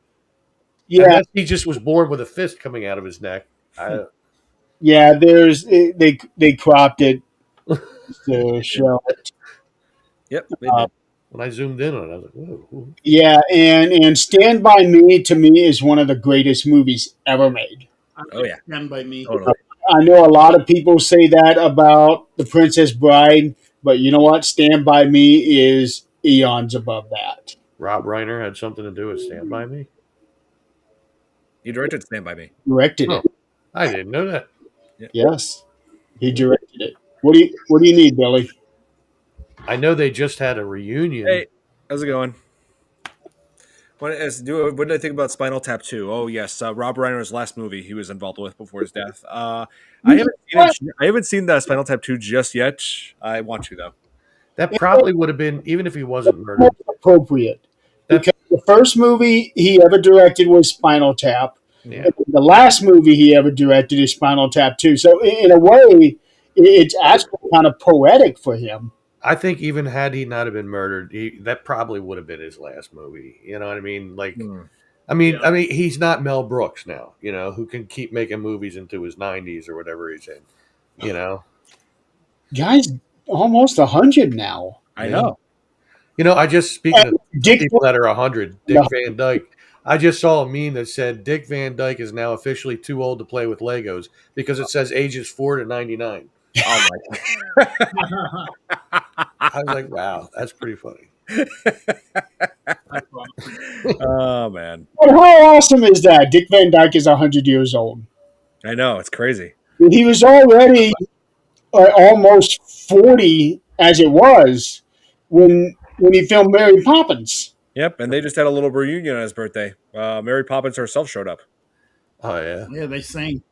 Yeah, Unless he just was born with a fist coming out of his neck. yeah. They cropped it to show it. Yep. They did. When I zoomed in on it, I was like, whoa. Yeah, and Stand by Me to me is one of the greatest movies ever made. Oh, yeah. Stand by Me. Totally. I know a lot of people say that about The Princess Bride, but you know what? Stand by Me is eons above that. Rob Reiner had something to do with Stand By Me? He directed Stand by Me. Directed Oh. it. I didn't know that. Yes, he directed it. What do you need, Billy? I know they just had a reunion. Hey, how's it going? What did I think about Spinal Tap 2? Oh yes, Rob Reiner's last movie he was involved with before his death. I haven't seen What? it. I haven't seen the Spinal Tap 2 just yet. I want to though. That probably would have been, even if he wasn't More murdered. appropriate That because the first movie he ever directed was Spinal Tap. yeah. And the last movie he ever directed is Spinal Tap 2. So in a way, it's actually kind of poetic for him. I think even had he not have been murdered, that probably would have been his last movie. You know what I mean? Like, Hmm. I mean, he's not Mel Brooks now. You know, who can keep making movies into his 90s or whatever he's in. You know, Guy's almost 100 now. I yeah. know. You know, I just speaking And of Dick, people that are 100, Dick Van Dyke. I just saw a meme that said Dick Van Dyke is now officially too old to play with Legos because it says ages 4 to 99. Oh my. I was like, wow, that's pretty funny. Oh man, but how awesome is that? Dick Van Dyke is 100 years old. I know it's crazy. He was already almost 40 as it was when he filmed Mary Poppins. Yep, and they just had a little reunion on his birthday. Mary Poppins herself showed up. Oh yeah, Yeah, they sang.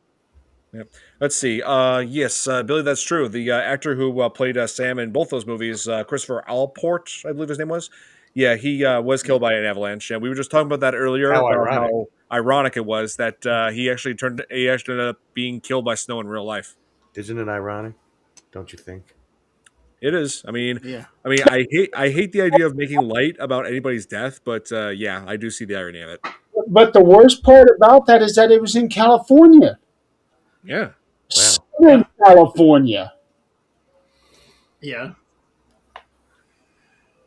Yep. Let's see. Yes, Billy, that's true. The actor who played Sam in both those movies, Christopher Allport, I believe his name was. Yeah, he was killed by an avalanche, and we were just talking about that earlier how about ironic. how ironic it was that he actually ended up being killed by snow in real life. Isn't it ironic? Don't you think? It is. Yeah. I hate the idea of making light about anybody's death, but yeah, I do see the irony of it. But the worst part about that is that it was in California. Yeah. Wow. Southern California. Yeah.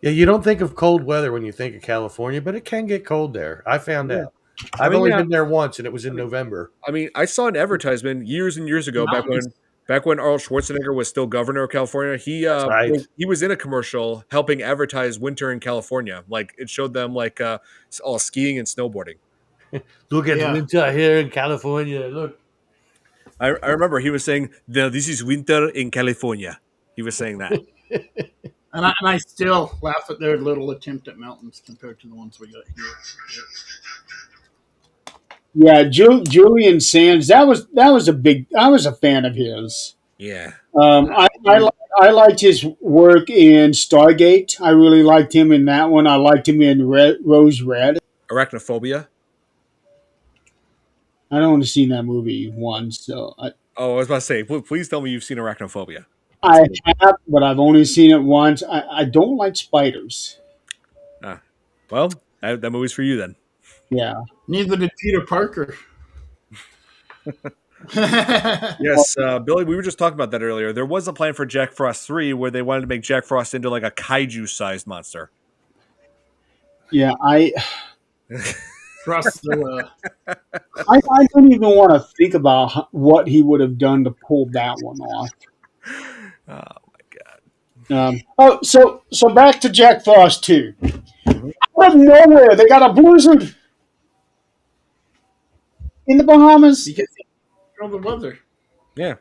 Yeah, you don't think of cold weather when you think of California, but it can get cold there. I found Yeah. out. I've only Yeah. been there once, and it was in November. I saw an advertisement years and years ago, Mountains. back when Arnold Schwarzenegger was still governor of California. Right. He was in a commercial helping advertise winter in California. Like it showed them like all skiing and snowboarding. Look at the Yeah. winter here in California. Look. I remember he was saying, "No, this is winter in California." He was saying that. And I still laugh at their little attempt at mountains compared to the ones we got here. Yeah, Julian Sands. That was a big. I was a fan of his. Yeah. I liked his work in Stargate. I really liked him in that one. I liked him in Rose Red. Arachnophobia. I don't only seen that movie once, so Oh, I was about to say, please tell me you've seen Arachnophobia. I have, but I've only seen it once. I don't like spiders. Well, that movie's for you then. Yeah. Neither did Peter Parker. Yes, Billy, we were just talking about that earlier. There was a plan for Jack Frost 3 where they wanted to make Jack Frost into like a kaiju-sized monster. Yeah, I Drusilla. I don't even want to think about what he would have done to pull that one off. Oh my god. So back to Jack Frost 2. Mhm. Out of nowhere, they got a blizzard in the Bahamas. Because they control the weather. Yeah.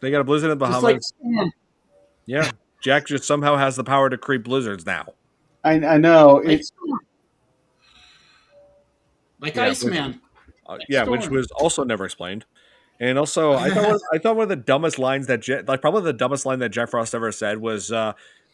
They got a blizzard in the Just Bahamas. like Storm. Yeah. Jack just somehow has the power to create blizzards now. I know. Like Storm. Like Yeah, Iceman. yeah, which Storm. was also never explained. And also, I thought one of the dumbest lines that probably the dumbest line that Jack Frost ever said was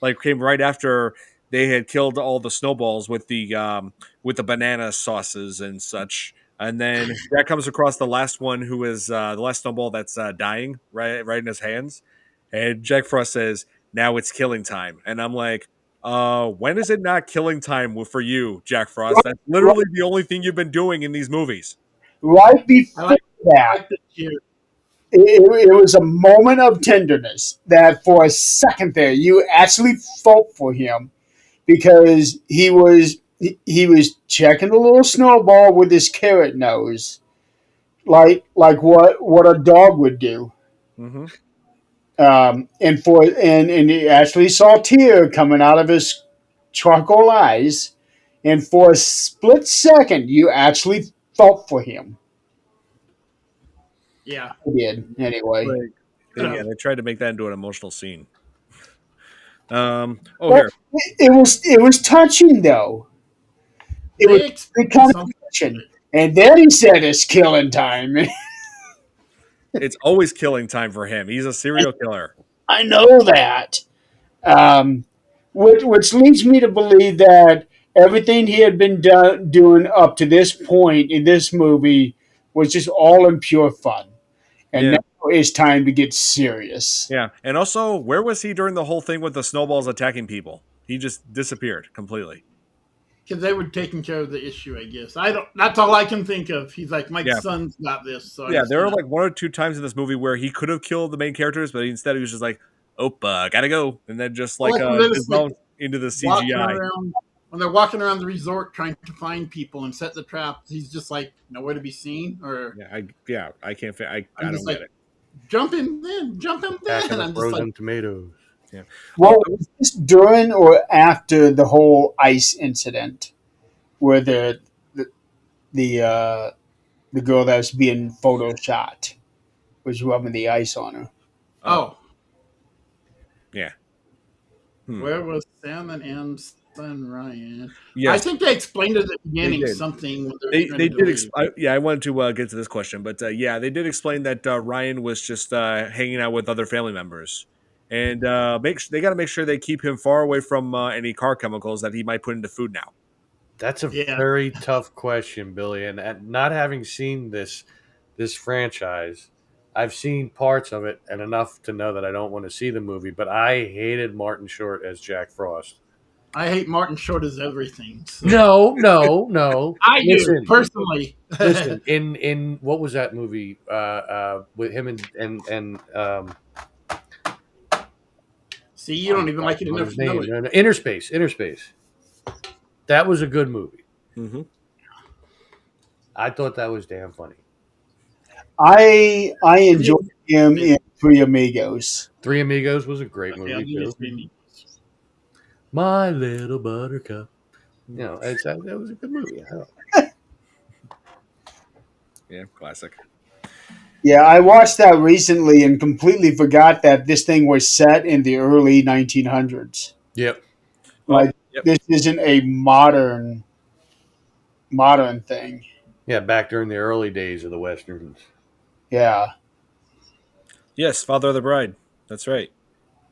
like came right after they had killed all the snowballs with the banana sauces and such. And then Jack comes across the last one who is the last snowball that's dying right in his hands. And Jack Frost says, "Now it's killing time." And I'm like, when is it not killing time for you, Jack Frost? That's literally the only thing you've been doing in these movies. Right I before like, I that, like the cheer. it was a moment of tenderness that for a second there you actually felt for him because he was checking the little snowball with his carrot nose, like what a dog would do. Mm-hmm. And he actually saw a tear coming out of his charcoal eyes, and for a split second you actually felt for him. Yeah. I did anyway. Like, Could yeah, have. they tried to make that into an emotional scene. Oh, But here, it was touching though. It was They really explained kind of something. touching. And then he said it's killing time. it's always killing time for him. He's a serial killer. I know that. Um, which leads me to believe that everything he had been doing up to this point in this movie was just all in pure fun. And Yeah, now it's time to get serious. yeah. And also, where was he during the whole thing with the snowballs attacking people? He just disappeared completely. Because they were taking care of the issue, I guess. I don't. That's all I can think of. He's like, my Yeah, son's got this, so I'm yeah. just There were gonna. like one or two times in this movie where he could have killed the main characters, but instead he was just like, "Oh, gotta go," and then just Well, like like when they're just like dissolved into the walking CGI. around, when they're walking around the resort trying to find people and set the traps, he's just like nowhere to be seen. Or I can't. I I'm just don't get like, it. jump in then, jump in Packing then. of I'm just like, frozen tomatoes. Yeah. Oh, Well, was this during or after the whole ice incident where the the girl that was being photoshopped was rubbing the ice on her? oh, oh, yeah. Hmm. where was Sam and son Ryan? I Yes, think they explained at the they beginning did. something when they were They trying they to did. leave. Yeah, I wanted to get to this question, but yeah, they did explain that Ryan was just hanging out with other family members, and they got to make sure they keep him far away from any car chemicals that he might put into food now. That's a Yeah, very tough question, Billy. And not having seen this franchise, I've seen parts of it and enough to know that I don't want to see the movie. But I hated Martin Short as Jack Frost. I hate Martin Short as everything. So. No, no, no. I do Listen, personally. listen. In what was that movie with him and See, you oh don't my even god, like it what was enough his to know name? it. No, no, Inner Space. That was a good movie. Mm-hmm. I thought that was damn funny. I Have you? enjoyed him in Three Amigos. Three Amigos was a great Okay, I'll movie give you too. streaming. My Little Buttercup. That was a good movie. Yeah, classic. Yeah, I watched that recently and completely forgot that this thing was set in the early 1900s. Yep. Oh, Like yep. this isn't a modern thing. Yeah, back during the early days of the westerns. Yeah. Yes, Father of the Bride. That's right.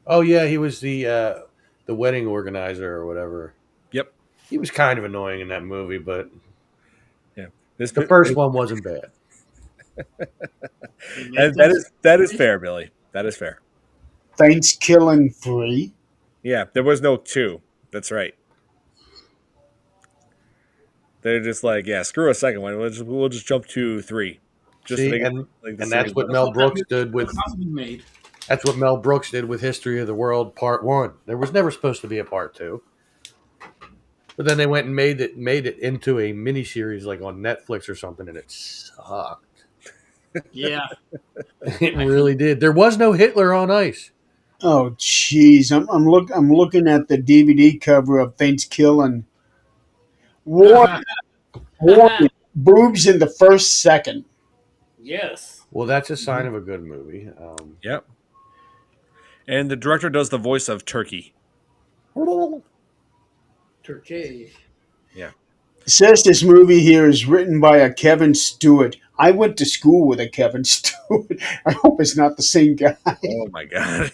Oh yeah, he was the wedding organizer or whatever. Yep. He was kind of annoying in that movie, but Yeah. This the first one wasn't bad. They made that things. is fair, Billy. That is fair. Thanksgiving 3. Yeah, there was no two. That's right. They're just like, yeah, screw a second one. We'll just jump to three, just to See, make it like the and series. that's what That's Mel what that Brooks movie did was with supposed to be made. that's what Mel Brooks did with History of the World Part 1. There was never supposed to be a part 2. But then they went and made it into a miniseries like on Netflix or something, and it sucked. Yeah, It I really did. There was no Hitler on Ice. Oh jeez, I'm looking at the DVD cover of Thanksgiving. War can. warning, boobs in the first second. Yes. Well, that's a sign of a good movie. Yep. And the director does the voice of Turkey. Turkey. Yeah. It says this movie here is written by a Kevin Stewart. I went to school with a Kevin Stewart. I hope it's not the same guy. Oh my god.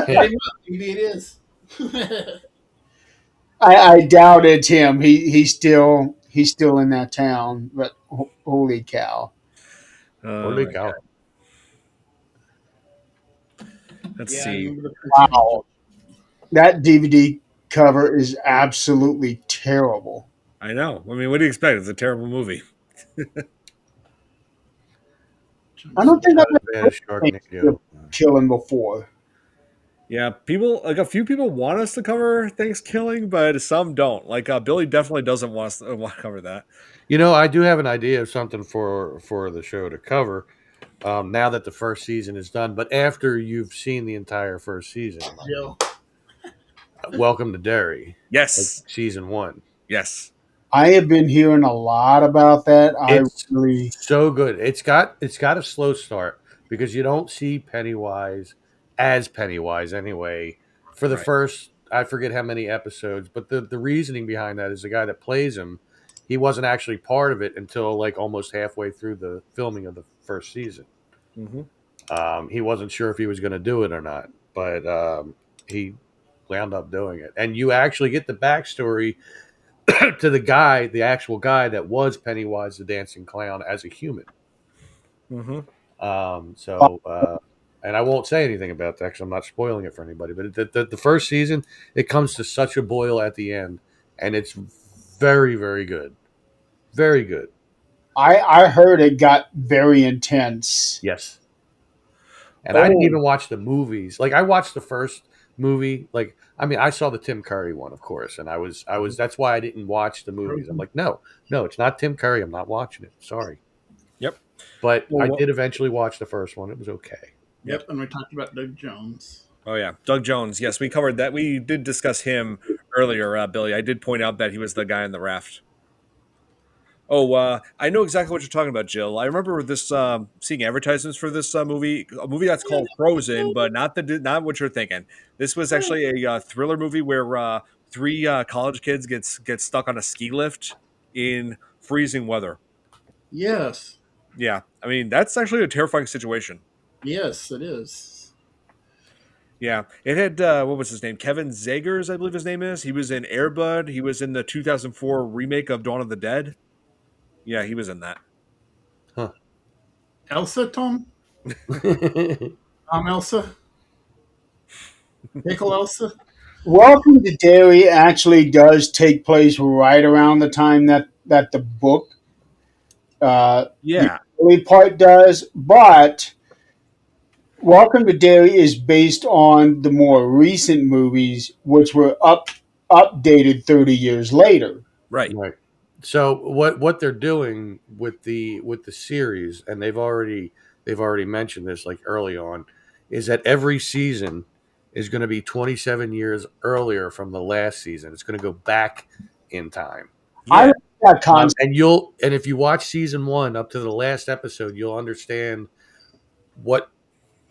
Maybe it is. I doubt it's him. He's still in that town. But holy cow! Oh Holy my cow! god. Let's Yeah, I see. remember the Wow, that DVD cover is absolutely terrible. I know. I mean, what do you expect? It's a terrible movie. I don't think Not I've as bad as ever Sharknado. killing before. Yeah, people like a few people want us to cover Thanksgiving, but some don't. Like Billy definitely doesn't want us to want to cover that. You know, I do have an idea of something for the show to cover. Now that the first season is done, but after you've seen the entire first season, Jill. Welcome to Derry, like Yes. season 1. Yes. I have been hearing a lot about that. I It's really so good. It's got a slow start because you don't see Pennywise as Pennywise anyway for the Right. first, I forget how many episodes, but the reasoning behind that is the guy that plays him, he wasn't actually part of it until like almost halfway through the filming of the first season. Mm-hmm. He wasn't sure if he was going to do it or not, but he wound up doing it. And you actually get the backstory to the guy, the actual guy that was Pennywise the dancing clown as a human. Mm-hmm. And I won't say anything about that because I'm not spoiling it for anybody. But the first season, it comes to such a boil at the end, and it's very, very good. Very good. I heard it got very intense. Yes. And I didn't Oh. even watch the movies. Like I watched the first movie. Like I mean, I saw the Tim Curry one, of course, and I was. That's why I didn't watch the movies. I'm like, no, no, it's not Tim Curry. I'm not watching it. Sorry, Yep. but I Well, did eventually watch the first one. It was okay. yep. Yep, and we talked about Doug Jones. Oh yeah, Doug Jones. Yes, we covered that. We did discuss him earlier, Billy. I did point out that he was the guy on the raft. Oh, I know exactly what you're talking about, Jill. I remember this seeing advertisements for this a movie that's called Frozen, but not what you're thinking. This was actually a thriller movie where three college kids get stuck on a ski lift in freezing weather. Yes, Yeah, I mean that's actually a terrifying situation. yes, it is. Yeah, it had what was his name? Kevin Zegers, I believe his name is. He was in Airbud. He was in the 2004 remake of Dawn of the Dead. Yeah, he was in that. Huh. Elsa, Tom? Elsa? Pickle Elsa? Welcome to Derry actually does take place right around the time that the book, the Yeah, early part does, but Welcome to Derry is based on the more recent movies, which were updated 30 years later. right. Right. So what they're doing with the series, and they've already mentioned this like early on, is that every season is going to be 27 years earlier from the last season. It's going to go back in time. I Yeah, like that concept. And if you watch season one up to the last episode, you'll understand what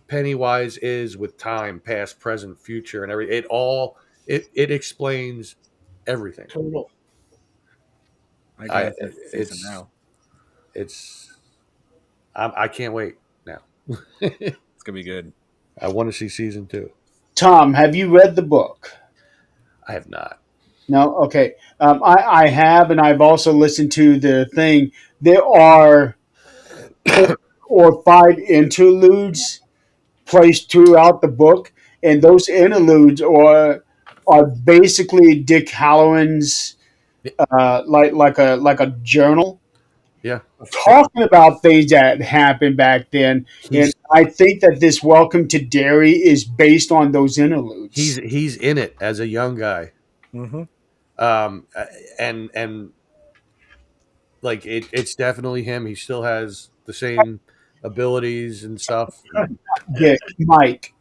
Pennywise is with time, past, present, future, and every it explains everything. Total. I I got that season it's now. it's I can't wait now. It's gonna be good. I want to see season two. Tom, have you read the book? I have not. No? Okay. I have, and I've also listened to the thing. There are 4 or 5 interludes placed throughout the book, and those interludes are basically Dick Halloran's like a journal Yeah, talking about things that happened back then. And he's I think that this Welcome to Derry is based on those he's interludes. he's in it as a young guy. Mm-hmm. Um, and like it's definitely him. He still has the same abilities and stuff. And Dick, Mike.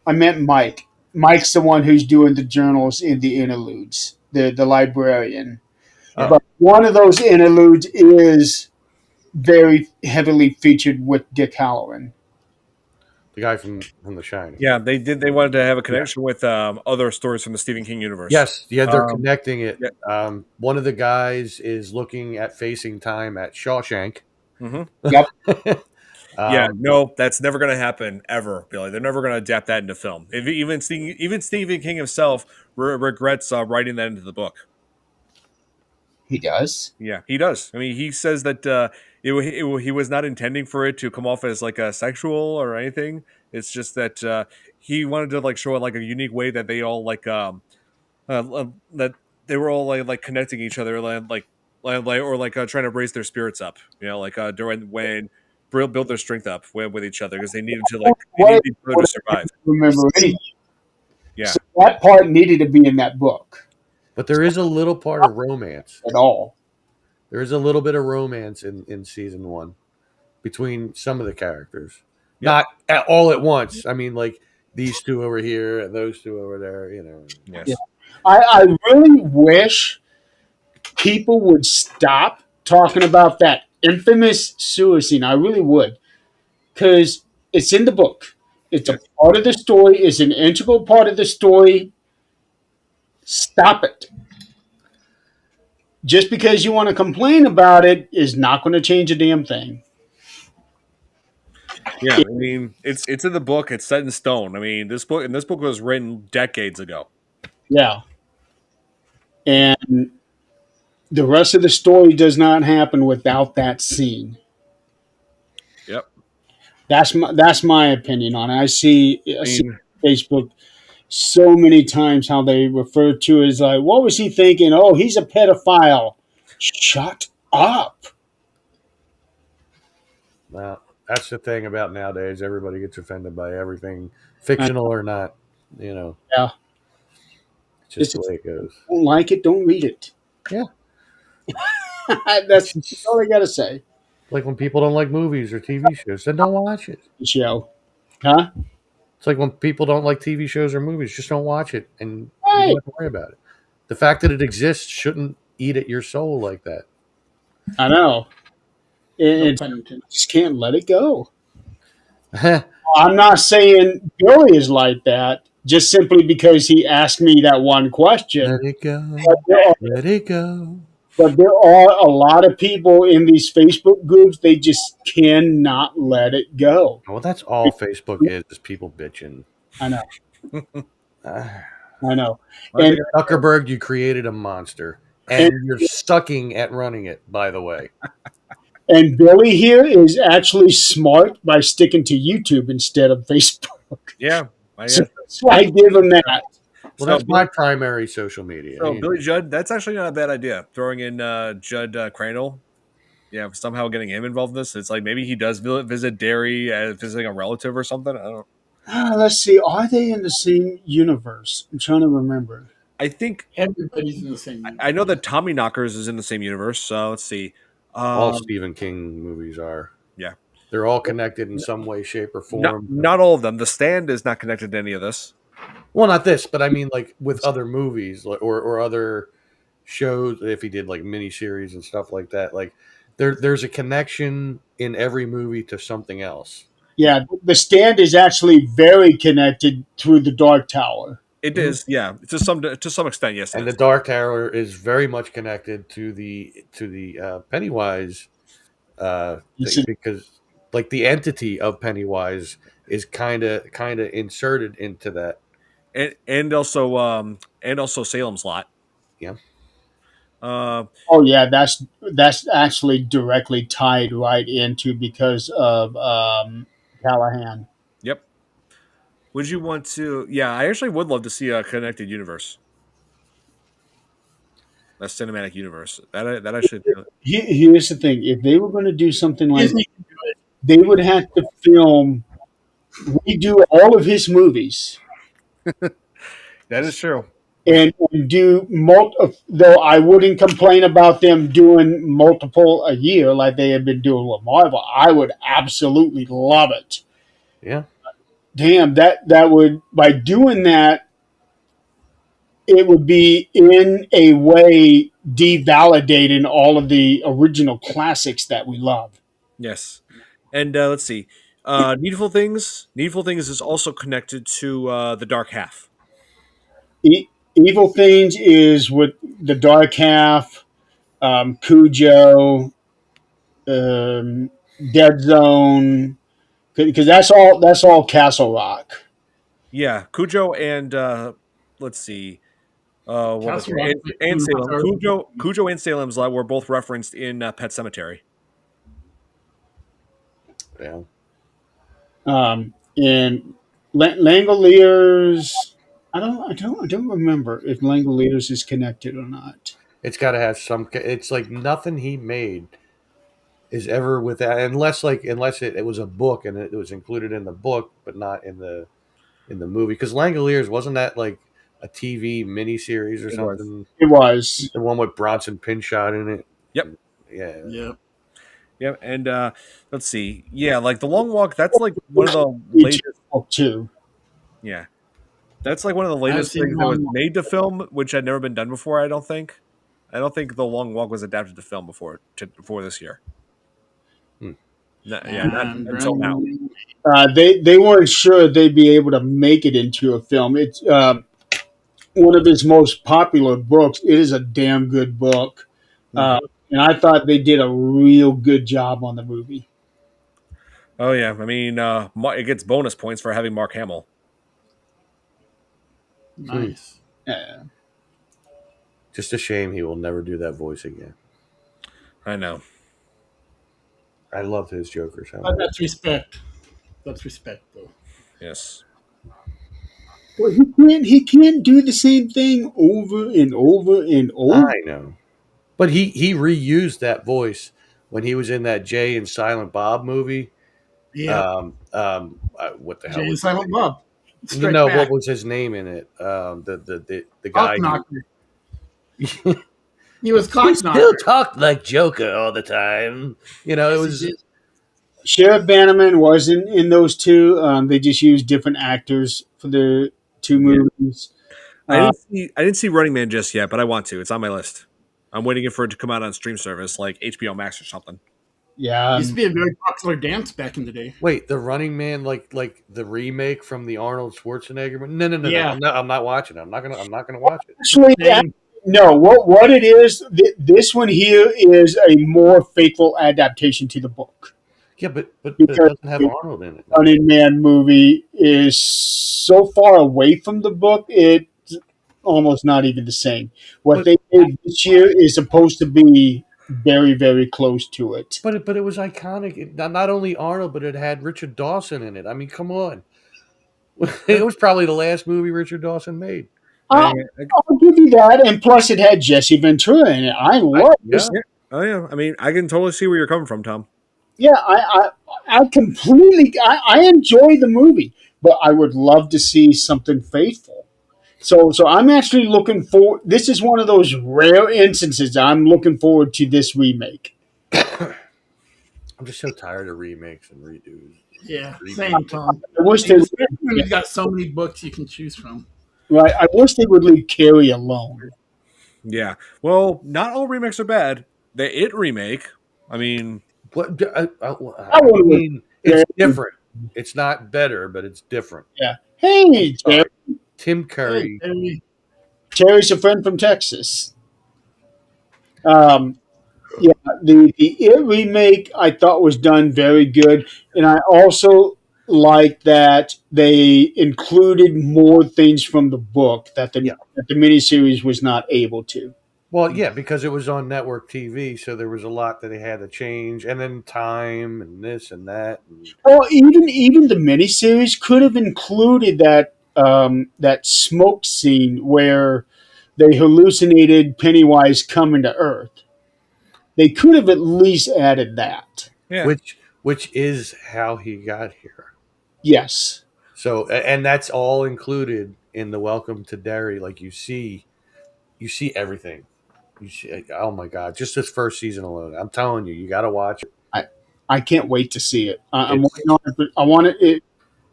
I meant Mike. Mike's the one who's doing the journals in the interludes, the librarian. Yeah. But one of those interludes is very heavily featured with Dick Halloran. the guy from The Shining. Yeah, they did. They wanted to have a Yeah. connection with other stories from the Stephen King universe. Yes, yeah, they're connecting it. Yeah. One of the guys is looking at facing time at Shawshank. Mm-hmm. Yep. Yeah, um, no, that's never going to happen ever, Billy. They're never going to adapt that into film. Even Stephen King himself regrets writing that into the book. He does. Yeah, he does. I mean, he says that he was not intending for it to come off as like a sexual or anything. It's just that he wanted to like show it like a unique way that they all that they were all like connecting each other or like trying to raise their spirits up. You know, like during when build their strength up with each other because they What needed each other to survive. remember anything? Yeah, So that part needed to be in that book but there is a little part of romance. at all. There is a little bit of romance in season one between some of the characters. Yep. Not all at once. I mean, like these two over here and those two over there. You know. Yeah. yes, I really wish people would stop talking about that infamous sewer scene. I really would, because it's in the book. It's a Yes. part of the story. It's an integral part of the story. Stop it. Just because you want to complain about it is not going to change a damn thing. Yeah, I mean, it's in the book. It's set in stone. I mean, this book was written decades ago. Yeah. And the rest of the story does not happen without that scene. Yep. That's my opinion on it. I I see mean, Facebook so many times how they refer to it as like, what was he thinking? Oh, he's a pedophile. Shut up. Well, that's the thing about nowadays. Everybody gets offended by everything, I, fictional or not. You know, yeah. it's just It's the just, way it goes. don't like it, don't read it. Yeah. That's all I gotta say. Like when people don't like movies or TV shows, then don't watch it. Show. Huh? It's like when people don't like TV shows or movies, just don't watch it and you don't Right. have to worry about it. The fact that it exists shouldn't eat at your soul like that. I know. No It pun intended. just can't let it go. Let I'm not saying Billy is like that, just simply because he asked me that one question. it But go. there are, Let it go. but there are a lot of people in these Facebook groups, they just cannot let it go. Well, that's all Facebook is people bitching. I know. Ah. I know. I And, think Zuckerberg, you created a monster. and, And you're sucking at running it, by the way. and Billy here is actually smart by sticking to YouTube instead of Facebook. yeah, I So guess. that's why I give him that. Well, So, that's my primary social media. so Billy Judd, that's actually not a bad idea. Throwing in Judd Crandall, yeah, somehow getting him involved in this. It's like maybe he does visit Derry as visiting a relative or something. I don't. Let's see. Are they in the same universe? I'm trying to remember. I think Everybody's in the same I know that universe. Tommy Knockers is in the same universe. So let's see. All Um, Stephen King movies are. yeah, They're all connected in some way, shape, or not form. not all of them. The Stand is not connected to any of this. Well, not this, but I mean, like with other movies or other shows. If he did like miniseries and stuff like that, like there's a connection in every movie to something else. Yeah, the stand is actually very connected through the Dark Tower. It Mhm. is, yeah, to some extent, yes, it And the is. Dark Tower is very much connected to the Pennywise Yes, thing because like the entity of Pennywise is kind of inserted into that. And also Salem's Lot. Yeah. Uh, Oh yeah, that's actually directly tied right into because of Callahan. yep. Would you want to? Yeah, I actually would love to see a connected universe, a cinematic universe. That I should. Here's the thing: if they were going to do something like, Disney can do it. they would have to film, redo all of his movies, That is true. and do though I wouldn't complain about them doing multiple a year like they have been doing with Marvel. I would absolutely love it. Yeah. Damn, that would, by doing that, it would be in a way devalidating all of the original classics that we love. Yes, and let's see. Needful Things. Needful Things is also connected to the Dark Half. Evil Things is with the Dark Half, Cujo, um, Dead Zone, because that's all Castle Rock. Yeah, Cujo and let's see. What was Castle it? Rock And and Salem. Star Cujo and Salem's Lot were both referenced in Pet Cemetery. Yeah. And Langoliers, I don't remember if Langoliers is connected or not. It's got to have some. It's like nothing he made is ever without, unless it was a book and it was included in the book, but not in the movie. Because Langoliers wasn't that like a TV miniseries or It was. something? It was. The one with Bronson Pinchot in it. Yep. Yeah. Yep. Yep. And let's see. Yeah, like the Long Walk. That's like one of the It's latest. book too. Yeah, that's like one of the I've latest seen things that was one. made to film, which had never been done before. I don't think. I don't think The Long Walk was adapted to film before this year. Hmm. No, yeah, not And until now. They weren't sure they'd be able to make it into a film. It's one of his most popular books. It is a damn good book, Mhm. and I thought they did a real good job on the movie. Oh yeah, I mean, it gets bonus points for having Mark Hamill. Hmm. nice. Yeah. Just a shame he will never do that voice again. I know. I love his Joker But sound. that's respect. That's respect, though. Yes. Well, he can't do the same thing over and over and over. I know. But he reused that voice when he was in that Jay and Silent Bob movie. Yep. What the hell Jay and was his Silent Bob. name? Strike No, what back. was his name in it? The Cock guy who knocker. He was he cock still knocker. talked like Joker all the time. You know, it Yes, he was did. Sheriff Bannerman was in those two. They just used different actors for the two yeah. movies. Uh, I didn't see Running Man just yet, but I want to. It's on my list. I'm waiting for it to come out on stream service like HBO Max or something. yeah, Used to be a very popular dance back in the day. Wait, the Running Man, like the remake from the Arnold Schwarzenegger? No. Yeah. I'm not watching it. I'm not gonna watch it. actually, Same. no. What it is? This one here is a more faithful adaptation to the book Yeah, but it because doesn't have the Arnold in it. No. Running Man movie is so far away from the book. It's almost not even the same. What But they did this year is supposed to be very, very close to it. but it was iconic. Not only Arnold, but it had Richard Dawson in it. I mean, come on. It was probably the last movie Richard Dawson made. I'll, I, I'll give you that, and plus it had Jesse Ventura in it. I love this. Yeah. yeah. Oh yeah. I mean, I can totally see where you're coming from, Tom. Yeah, I completely, I enjoy the movie, but I would love to see something faithful. So I'm actually looking for. This is one of those rare instances. I'm looking forward to this remake. I'm just so tired of remakes and redos. Yeah. Reboots. Same, Tom. I wish they, Especially when you've got so many books you can choose from. right. I wish they would leave Carrie alone. Yeah. Well, not all remakes are bad. The It remake. I mean, What I I want to. mean, it's different. It's not better, but it's different. Yeah. Hey, Sorry. Terry. Tim Hey, Curry. Terry. Terry's a friend from Texas. Um, yeah, the It remake I thought was done very good, and I also like that they included more things from the book Yeah. that the miniseries was not able to. Well, yeah, because it was on network TV, so there was a lot that they had to change, and then time and this and that. And, Well, even the miniseries could have included that smoke scene where they hallucinated Pennywise coming to Earth. They could have at least added that. yeah. which is how he got here. Yes. So, and that's all included in the Welcome to Derry. Like you see everything. You see, oh my god, just this first season alone. I'm telling you, you got to watch I I can't wait to see it. I'm it. working on it. But I want it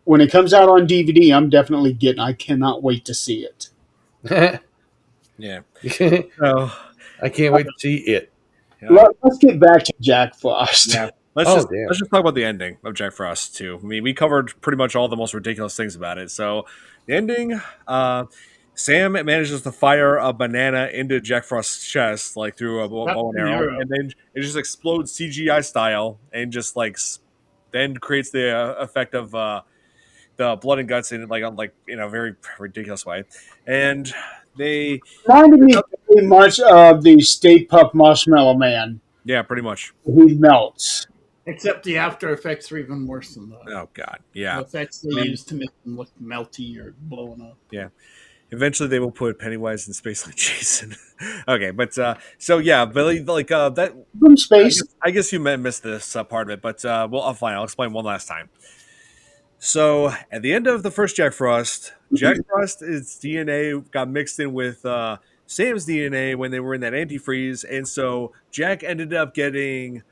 when it comes out on DVD. I'm definitely getting. I cannot wait to see it. It's Yeah. I So, can't wait to see it. Let's get back to Jack Frost. yeah. Oh damn! Let's just talk about the ending of Jack Frost too. I mean, we covered pretty much all the most ridiculous things about it. So the ending, Sam manages to fire a banana into Jack Frost's chest, like through a That's bow and an arrow, arrow. and then it just explodes CGI style, and just like then creates the effect of the blood and guts in it, like in a very ridiculous way, and they Reminded me very much of the Stay Puft Marshmallow Man. yeah, pretty much. He melts. Except the after effects are even worse than Oh god, the yeah. effects I they mean, use to make them look melty or blowing up. yeah. Eventually, they will put Pennywise in space like Jason. Okay, but so yeah, Billy, like that. From space. I guess you missed this part of it, but well, fine. I'll explain one last time. So at the end of the first Jack Frost's DNA got mixed in with Sam's DNA when they were in that antifreeze, and so Jack ended up getting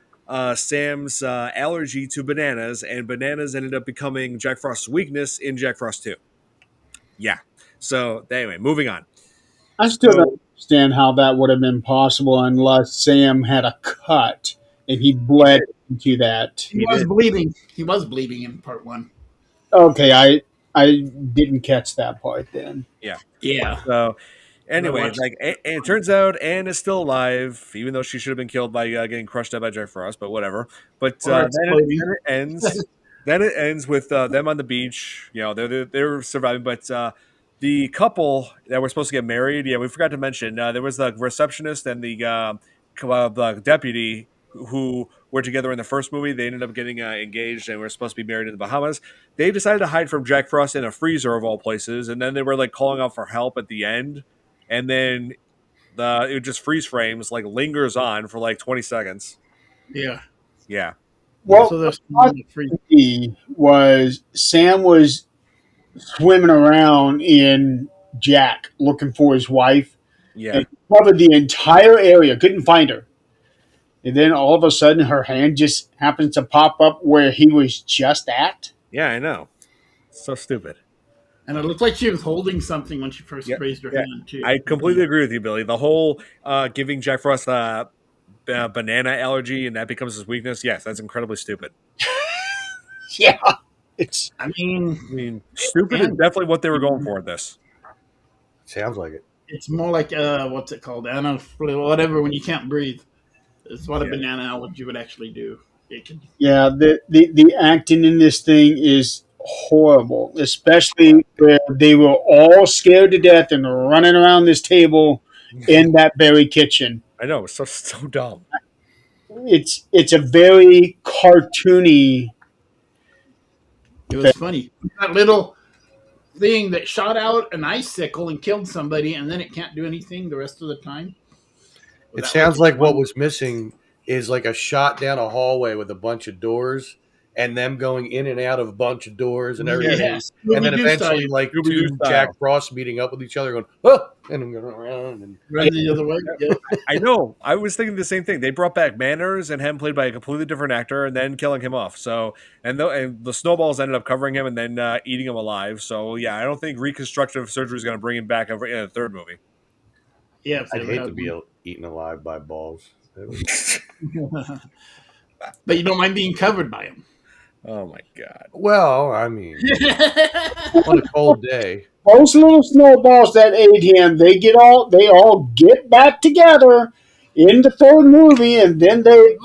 Sam's allergy to bananas, and bananas ended up becoming Jack Frost's weakness in Jack Frost 2. Yeah. So anyway, moving on. I still don't So understand how that would have been possible unless Sam had a cut and he he bled did. into that. He He was did. bleeding. He was bleeding in part one. Okay, I didn't catch that part then. Yeah. Yeah, So I anyway, watched. like, and it turns out Anne is still alive, even though she should have been killed by getting crushed out by Jack Frost. But whatever. But Or exploding. then it ends. Then it ends with them on the beach. You know, they're surviving, but the couple that were supposed to get married. Yeah, we forgot to mention there was the receptionist and the deputy who were together in the first movie. They ended up getting engaged and were supposed to be married in the Bahamas. They decided to hide from Jack Frost in a freezer of all places, and then they were like calling out for help at the end, and then it just freeze frames like lingers on for like 20 seconds. Yeah. Yeah, Well, So there's what free. me was Sam was swimming around in Jack looking for his wife yeah, and covered the entire area, couldn't find her. And then all of a sudden her hand just happens to pop up where he was just at. yeah. I know. So stupid. And it looked like she was holding something when she first Yeah, raised her yeah. hand too. I completely agree with you, Billy. The whole giving Jack Frost banana allergy and that becomes his weakness. Yes, that's incredibly stupid. Yeah. It's I mean, I mean, stupid is and definitely what they were going for in this. Sounds like it. it's more like what's it called? Whatever. When you can't breathe, it's what a Yeah. banana allergy would actually do. It can. yeah, the acting in this thing is horrible, especially where they were all scared to death and running around this table in that very kitchen. I know, it's so dumb. It's a very cartoony It thing. was funny. That little thing that shot out an icicle and killed somebody, and then it can't do anything the rest of the time. It Without, sounds like what one- was missing is like a shot down a hallway with a bunch of doors and them going in and out of a bunch of doors and everything. Yes, And then Scooby-Doo eventually, style. like Scooby-Doo two style. Jack Frost meeting up with each other, going, oh, and I'm going around. And Run the other way. Yep. I know. I was thinking the same thing. They brought back Manners and had him played by a completely different actor, and then killing him off. So, and the snowballs ended up covering him and then eating him alive. So, yeah, I don't think reconstructive surgery is going to bring him back in a third movie. Yeah, if they I'd ever hate had to be eaten alive by balls. That was- one. But you don't mind being covered by them. Oh my god. well, I mean, on a cold day. Those little snowballs that ate him, they all get back together in the third movie, and then they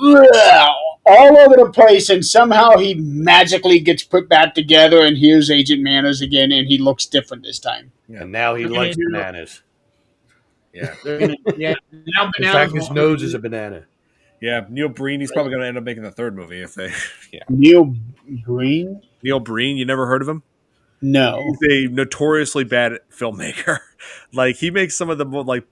all over the place, and somehow he magically gets put back together, and here's Agent Manners again, and he looks different this time. And now he Okay, likes dude. bananas. Yeah. Yeah, now In bananas fact, his won't- nose is a banana. Yeah. Neil Breen, he's probably going to end up making the third movie if they. Yeah. Neil Green? Neil Breen, you never heard of him? No. He's a notoriously bad filmmaker. Like he makes some of the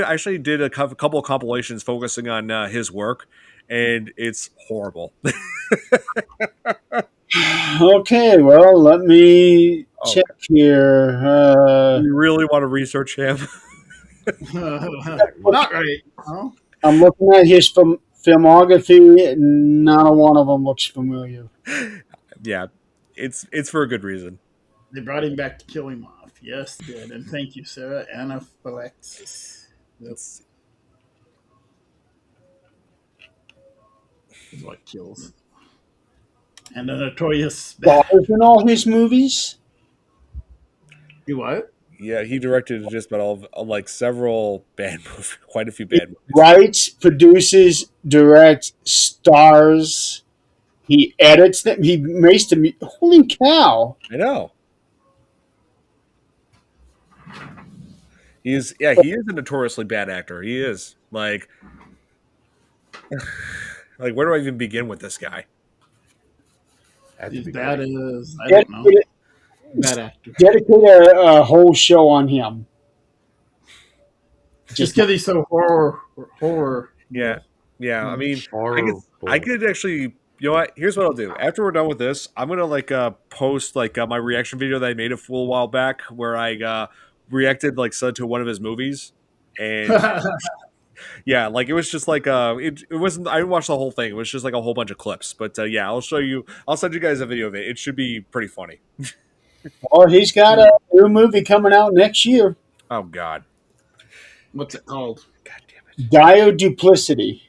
actually did a couple of compilations focusing on his work, and it's horrible. Okay, well, let me Oh. check here. You really want to research him? Not right. Huh? I'm looking at his filmography, and not one of them looks familiar. Yeah, it's for a good reason. They brought him back to kill him off. Yes, they did. And thank you, Sarah. Anaphylaxis It's is what kills. And a notorious. Stars in all his movies? You what? yeah, he directed just about all of, like several bad movies, quite a few bad movies. Writes, produces, directs, stars. He edits them. He makes them. Holy cow! I know. He is a notoriously bad actor. He is like where do I even begin with this guy? Had to He's be bad great. as I don't know. Bad actor. Dedicate a whole show on him. Just because he's so horror. Yeah, yeah. I mean, Horrible. I could actually. You know what? Here's what I'll do. After we're done with this, I'm gonna post my reaction video that I made a full while back where I reacted to one of his movies, and yeah, like it was just it wasn't. I didn't watch the whole thing. It was just like a whole bunch of clips. But yeah, I'll show you. I'll send you guys a video of it. It should be pretty funny. Well, he's got a new movie coming out next year. Oh God. What's it called? God damn it. Dioduplicity.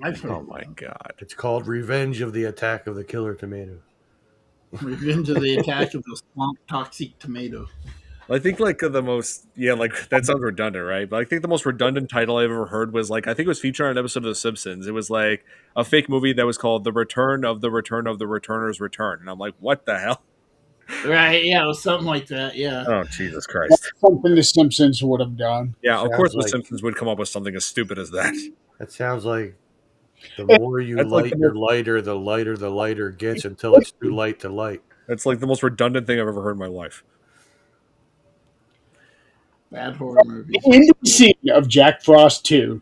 I've heard Oh of my that. God. It's called Revenge of the Attack of the Killer Tomatoes. Revenge of the Attack of the Swamp Toxic Tomato. I think like the most like that sounds redundant, right? But I think the most redundant title I've ever heard was like I think it was featured on an episode of The Simpsons. It was like a fake movie that was called The Return of the Return of the Returner's Return, and I'm like, what the hell? Right, yeah, it was something like that, yeah. Oh Jesus That's Christ! something the Simpsons would have done. Yeah, of course Sounds The like Simpsons would come up with something as stupid as that. that sounds like the It- more you That's like light the your most, lighter, the lighter the lighter gets until it's too light to light. that's like the most redundant thing I've ever heard in my life. Bad horror The movies. ending scene of Jack Frost 2.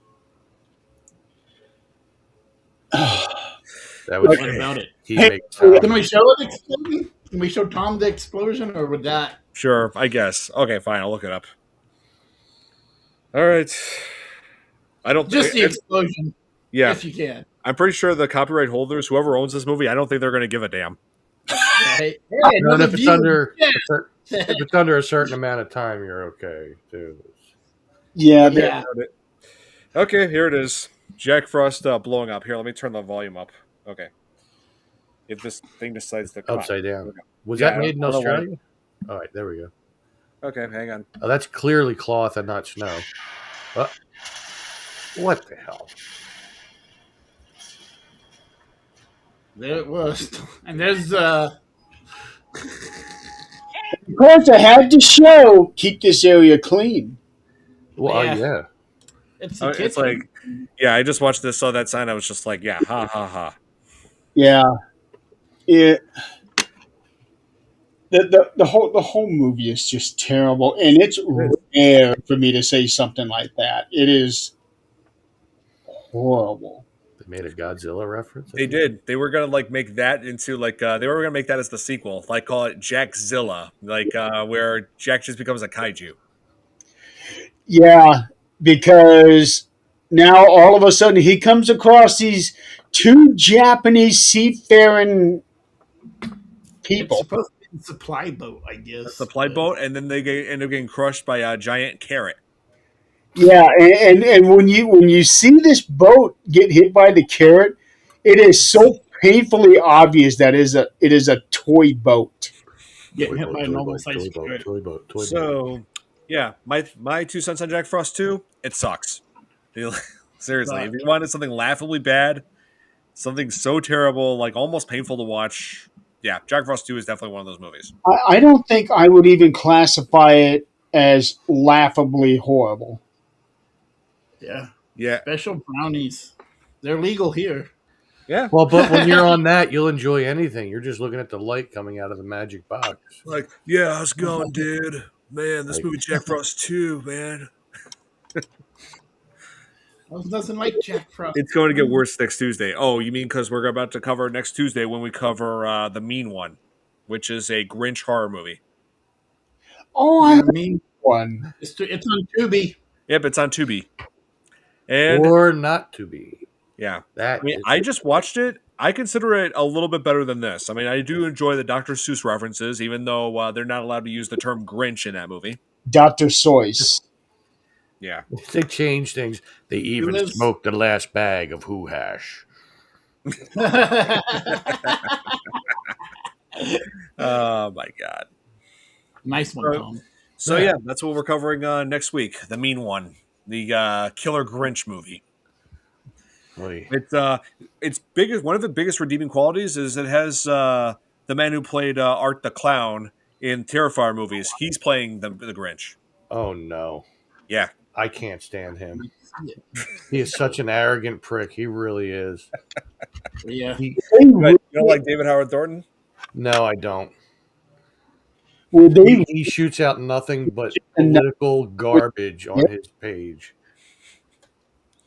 That was What about it? he Hey, makes time. Can we show it exploding? Can we show Tom the explosion, or would that? Sure, I guess. Okay, fine. I'll look it up. All right. I don't. Just the explosion, Yeah, if you can. I'm pretty sure the copyright holders, whoever owns this movie, I don't think they're going to give a damn. Right? Hey, No, and another if it's view. under Yeah. if it's under a certain amount of time, you're okay too. Yeah, Yeah. Okay, here it is. Jack Frost blowing up. Here, let me turn the volume up. Okay. If this thing decides to come on. Upside down. Was Yeah, that made in I don't know why. Australia? All right, there we go. Okay, hang on. Oh, that's clearly cloth and not snow. What the hell? There it was. And there's of course, I had to show keep this area clean. Well, Yeah. yeah. it's the It's kitchen. like, yeah, I just watched this, saw that sign. I was just like, yeah, ha ha ha. Yeah, it. The whole movie is just terrible, and it's rare for me to say something like that. It is horrible. They made a Godzilla reference. They did. They were gonna like make that into like they were gonna make that as the sequel, like call it Jackzilla, like where Jack just becomes a kaiju. Yeah, because now all of a sudden he comes across these two Japanese seafaring It's people. supposed to be a supply boat, I guess. A supply boat, and then end up getting crushed by a giant carrot. Yeah, and when you see this boat get hit by the carrot, it is so painfully obvious that it is a toy boat. Getting hit by a normal sized carrot. toy boat. So, yeah, my 2 cents on Jack Frost 2, it sucks. Seriously, if you wanted something laughably bad, something so terrible, like almost painful to watch, yeah, Jack Frost 2 is definitely one of those movies. I don't think I would even classify it as laughably horrible. Yeah. Yeah, Special brownies. They're legal here. yeah. Well, but when you're on that, you'll enjoy anything. You're just looking at the light coming out of the magic box. Like, yeah, how's it going, dude? Man, this Like- movie Jack Frost 2, man. There's nothing like Jack Frost. It's going to get worse next Tuesday. Oh, you mean because we're about to cover next Tuesday when we cover The Mean One, which is a Grinch horror movie. Oh, I I have mean, one. it's on Tubi. Yep, it's on Tubi. And or not to be. yeah, That I mean, is- I just watched it. I consider it a little bit better than this. I mean, I do enjoy the Dr. Seuss references, even though they're not allowed to use the term Grinch in that movie. Dr. Seuss. Yeah. they change things. They even lives- smoked the last bag of Who Hash. Oh my God. Nice one, Tom. So yeah, that's what we're covering next week. The Mean One, the Killer Grinch movie. Oy. It's biggest. One of the biggest redeeming qualities is it has the man who played Art the Clown in Terrifier movies. He's playing the Grinch. Oh no, Yeah, I can't stand him. He is such an arrogant prick. He really is. Yeah. but you don't like David Howard Thornton? No, I don't. Were they He shoots out nothing but political garbage on his page.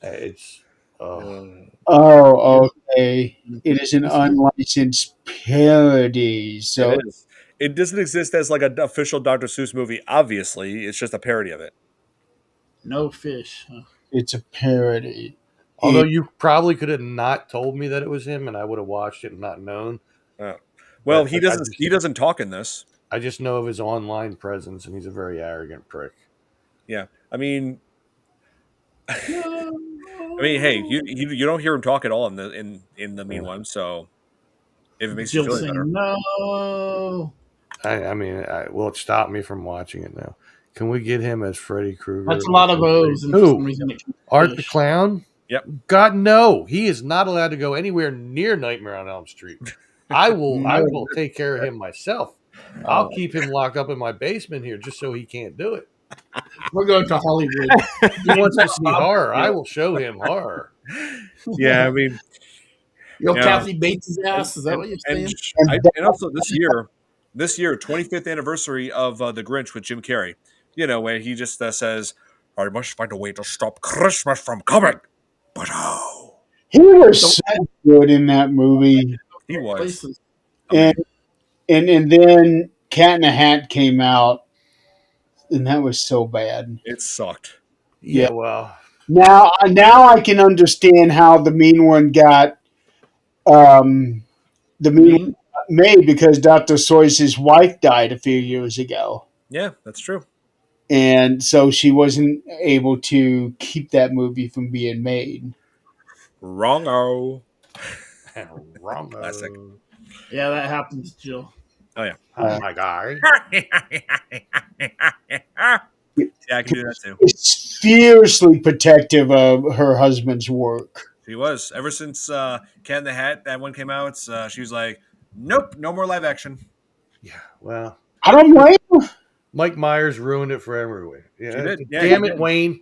It's Oh, okay. It is an unlicensed parody. So It is. It doesn't exist as like an official Dr. Seuss movie. Obviously, it's just a parody of it. No fish. Huh? it's a parody. although you probably could have not told me that it was him, and I would have watched it and not known. Well, But he I doesn't. just- He doesn't talk in this. I just know of his online presence, and he's a very arrogant prick. Yeah, I mean, hey, No. you don't hear him talk at all in the mean one. So if it makes you Jill feel any better, saying no. Will it stop me from watching it now? Can we get him as Freddy Krueger? That's a lot of O's, and for some Who? reason it can't Art the fish. Clown? yep. God, no. He is not allowed to go anywhere near Nightmare on Elm Street. I will take care of him myself. I'll keep him locked up in my basement here just so he can't do it. We're going to Hollywood. He wants to see horror. I will show him horror. Yeah, I mean, Yo, yeah. Kathy Bates' ass. Is that what you're saying? And also this year, 25th anniversary of The Grinch with Jim Carrey. You know, where he just says, "I must find a way to stop Christmas from coming." But how? He was so good in that movie. He was. Places. And then Cat in the Hat came out, and that was so bad. It sucked. Yeah, well, Now I can understand how the mean one got the mean one got made because Dr. Seuss's wife died a few years ago, Yeah, that's true. and so she wasn't able to keep that movie from being made. Wrong-o. wrong. Classic. Yeah, that happens, Jill. Oh yeah. Oh my guy. Yeah, I can do that too. She's fiercely protective of her husband's work. She was. Ever since Cat in the Hat, that one came out, she was like, nope, no more live action. Yeah, well, I don't blame her. Mike Myers ruined it for everyone. Yeah, She did. Yeah, damn he it, did. Wayne.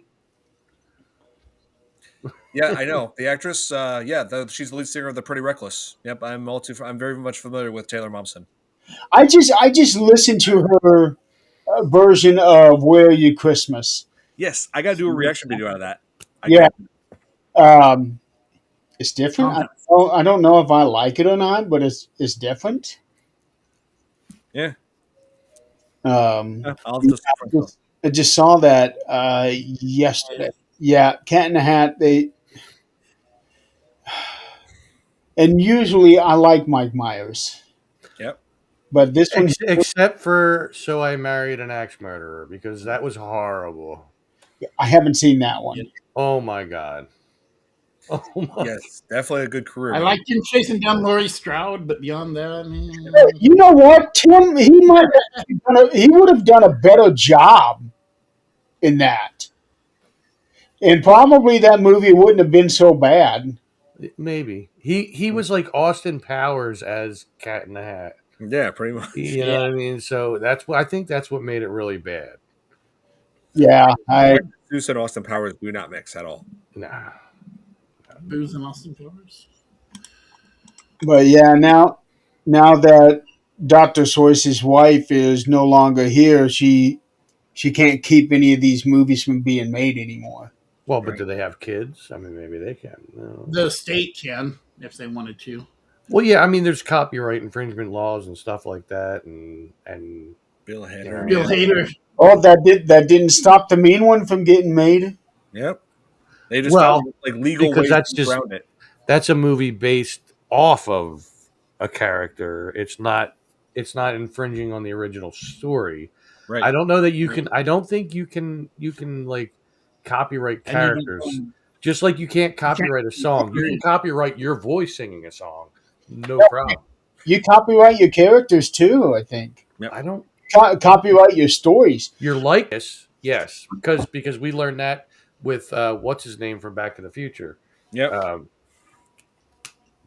Yeah, I know. The actress, she's the lead singer of The Pretty Reckless. Yep, I'm very much familiar with Taylor Momsen. I just listened to her version of "Where Are You Christmas." Yes, I got to do a reaction video out of that. Yeah, it's different. I don't know if I like it or not, but it's different. Yeah. Um, I'll just I just saw that yesterday. Yeah, Cat in the Hat. And usually I like Mike Myers, Yep. but this one Except for So I Married an Axe Murderer, because that was horrible. I haven't seen that one. Oh my god. Oh my. Yes, definitely a good career. I liked him chasing down Laurie Strode, but beyond that, man. You know what, Tim? He would have done a better job in that, and probably that movie wouldn't have been so bad. Maybe he was like Austin Powers as Cat in the Hat. Yeah, pretty much. You know what I mean? So I think that's what made it really bad. Yeah, Zeus and Austin Powers do not mix at all. Nah. Booze and Austin Powers. But yeah, now that Dr. Seuss's wife is no longer here, she can't keep any of these movies from being made anymore. Well, but do they have kids? I mean, maybe they can. No. The state can, if they wanted to. Well, yeah, I mean, there's copyright infringement laws and stuff like that, and Bill Hader. Bill Hader. Oh, that didn't stop the mean one from getting made. Yep. They just Well, like legal because ways that's to just around it. that's a movie based off of a character. It's not infringing on the original story. Right. I don't know that you can. I don't think you can like copyright characters. Just like you can't copyright a song, you can copyright your voice singing a song. No problem. You copyright your characters too, I think. Yep. I don't. Copyright your stories. Your likeness, yes, because we learned that with what's his name from Back to the Future. Yep.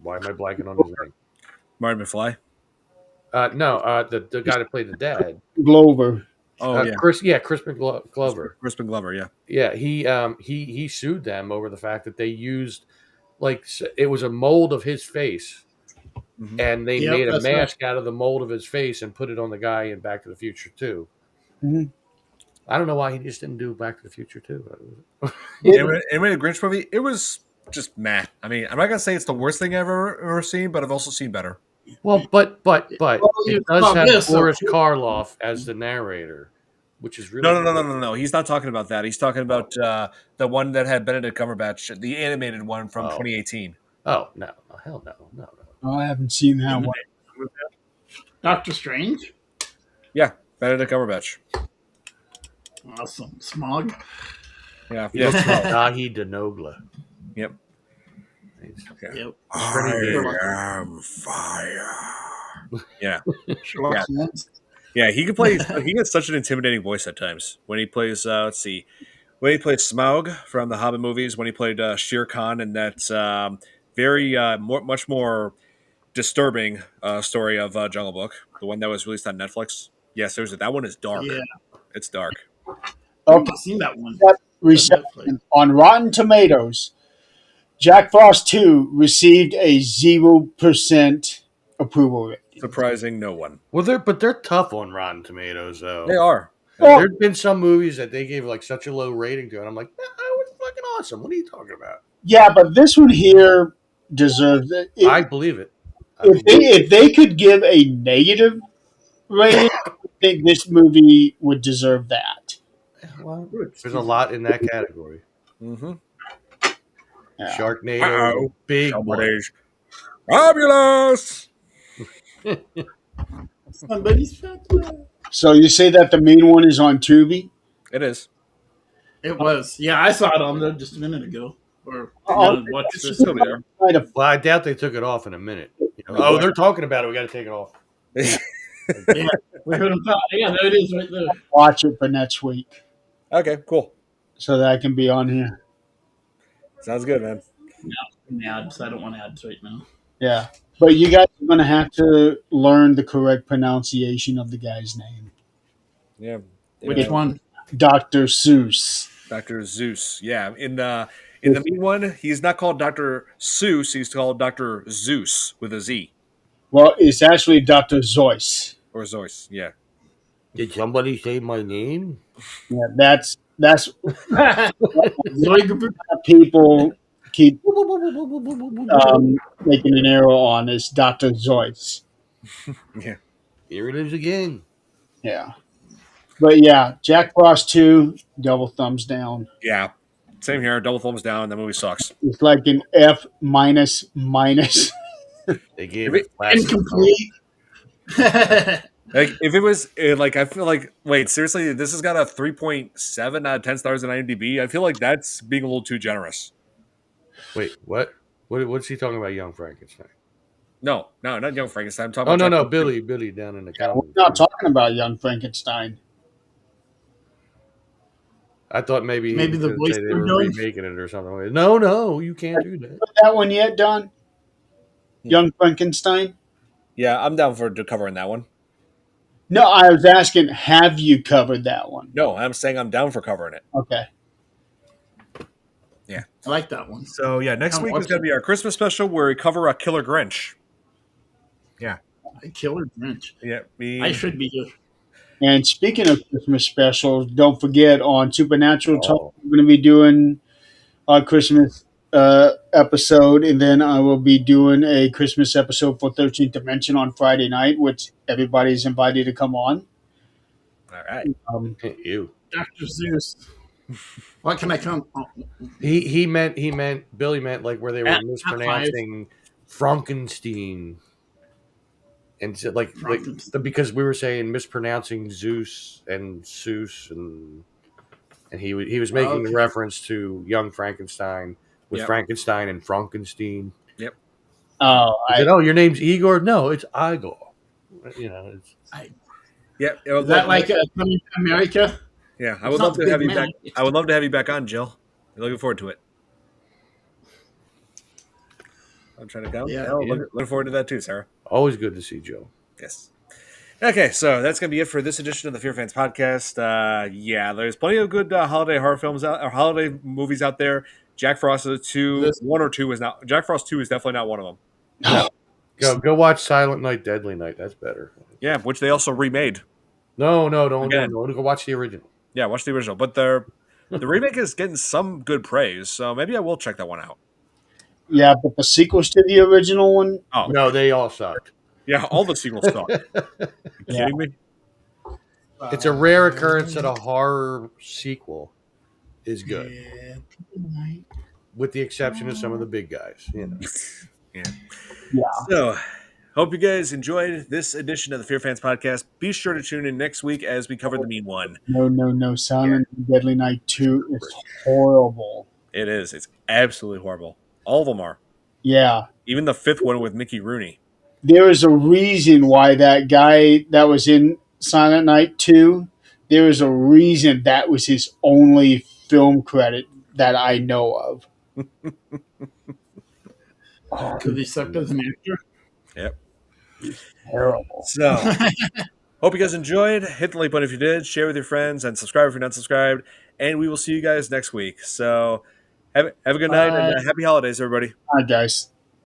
Why am I blanking on his name? Martin McFly. No, the guy that played the dad, Glover. Oh yeah, Chris Glover. Crispin Glover. Yeah. Yeah, he sued them over the fact that they used it was a mold of his face, and they made a mask out of the mold of his face and put it on the guy in Back to the Future too. Mm-hmm. I don't know why he just didn't do Back to the Future too. And when the Grinch movie, it was just meh. I mean, I'm not gonna say it's the worst thing I've ever seen, but I've also seen better. Well, but it does have Boris Karloff as the narrator, which is really no. He's not talking about that. He's talking about the one that had Benedict Cumberbatch, the animated one from 2018. Oh no, hell no. Oh, I haven't seen that one. Doctor Strange. Yeah, Benedict Cumberbatch. Awesome. Smog. Yeah, He yeah, looks like Smoke. Dahi Denogla. Yep. He's Yeah. Yep. pretty good. I am fire. Yeah, Sherlock yeah, Holmes. yeah. He can play. He has such an intimidating voice at times when he plays. Let's see, when he played Smaug from the Hobbit movies, when he played Shere Khan in that very much more disturbing story of Jungle Book, the one that was released on Netflix. Yeah, seriously, that one is dark. Yeah. It's dark. I Okay, haven't seen that one. that It's on Netflix. reception on Rotten Tomatoes. Jack Frost 2 received a 0% approval rating. Surprising no one. Well, they're tough on Rotten Tomatoes, though. They are. Well, There's been some movies that they gave like such a low rating to, and I'm like, that was fucking awesome. What are you talking about? yeah, but this one here deserves it. I believe it. I believe If they could give a negative rating, I think this movie would deserve that. well, there's a lot in that category. Mm-hmm. Yeah. Sharknado, big one. Somebody's fabulous. Somebody's fat. So you say that the main one is on Tubi? It is. It was. Yeah, I saw it on there just a minute ago. Or Oh, watched It's it. still be there. Try to Well, I doubt they took it off in a minute. Oh, they're talking about it. We got to take it off. Yeah, we heard him talk. Yeah, there it is right there. watch it for next week Okay, cool. so that I can be on here. Sounds good, man. Ads. I don't want ads right now. Yeah. But you guys are going to have to learn the correct pronunciation of the guy's name. Yeah. Which one? Dr. Seuss. Dr. Zeus. Yeah. In the main one, he's not called Dr. Seuss, he's called Dr. Zeus with a Z. Well, it's actually Dr. Zeus. Or Zeus, yeah. Did somebody say my name? Yeah, that's Zoidberg. people keep making an arrow on is Dr. Zeus. Yeah. Here it is again. Yeah. But yeah, Jack Frost 2, double thumbs down. Yeah. Same here. Double thumbs down. That movie sucks. It's like an F minus minus. They gave If it plastic. Incomplete. Like if it was like I feel like wait seriously this has got a 3.7 out of 10 stars on IMDb. I feel like that's being a little too generous. Wait, what? What's he talking about? Young Frankenstein? No, not Young Frankenstein. I'm talking Oh about no, Jack Frost. Billy down in the We're comments. not talking about Young Frankenstein. I thought maybe Maybe the they voice were they're doing. remaking it or something. No, you can't do that. That one yet, Don? Young Frankenstein? Yeah, I'm down for covering that one. No, I was asking, have you covered that one? No, I'm saying I'm down for covering it. Okay. Yeah. I like that one. So yeah, next I'll week watch is gonna it. be our Christmas special where we cover a Killer Grinch. Yeah. Killer Grinch. Yeah. I should be here. And speaking of Christmas specials, don't forget on Supernatural Talk, Oh. we're going to be doing our Christmas episode, and then I will be doing a Christmas episode for 13th Dimension on Friday night, which everybody's invited to come on. All right. You. Dr. Zeus. What can I come? Oh, He meant Billy meant like where they were At mispronouncing Frankenstein. And so, like Frankenstein. because we were saying mispronouncing Zeus and Seuss and he was making a reference to Young Frankenstein with Yep. Frankenstein and Frankenstein. Yep. I Said, oh, your name's Igor? No, it's Igor. You know, it's, Yep. Is that like Coming to America? Yeah, I It's would not love the to have big you man. back. I would love to have you back on, Jill. I'm looking forward to it. I'm trying to go. Yeah. Looking forward to that too, Sarah. always good to see Joe. Yes. Okay, so that's going to be it for this edition of the FearFans podcast. Yeah, there's plenty of good holiday horror films or holiday movies out there. Jack Frost is one or two is not. Jack Frost 2 is definitely not one of them. Go watch Silent Night, Deadly Night. That's better. Yeah, which they also remade. No, don't Again. go watch the original. Yeah, watch the original, but the remake is getting some good praise, so maybe I will check that one out. yeah, but the sequels to the original one, Oh No, they all sucked. yeah, all the sequels suck. You kidding me? It's a rare occurrence that a horror sequel is good, with the exception of some of the big guys. You know. Yeah. yeah. So, Hope you guys enjoyed this edition of the FearFans podcast. Be sure to tune in next week as we cover the mean one. No. Silent and Deadly Night 2 is horrible. It is. It's absolutely horrible. All of them are. Yeah. Even the fifth one with Mickey Rooney. There is a reason why that guy that was in Silent Night 2, there is a reason that was his only film credit that I know of. Because he sucked as an actor. Yep. Terrible. So, hope you guys enjoyed. Hit the like button if you did. Share with your friends and subscribe if you're not subscribed. And we will see you guys next week. So, have a good night and happy holidays, everybody. Hi, guys.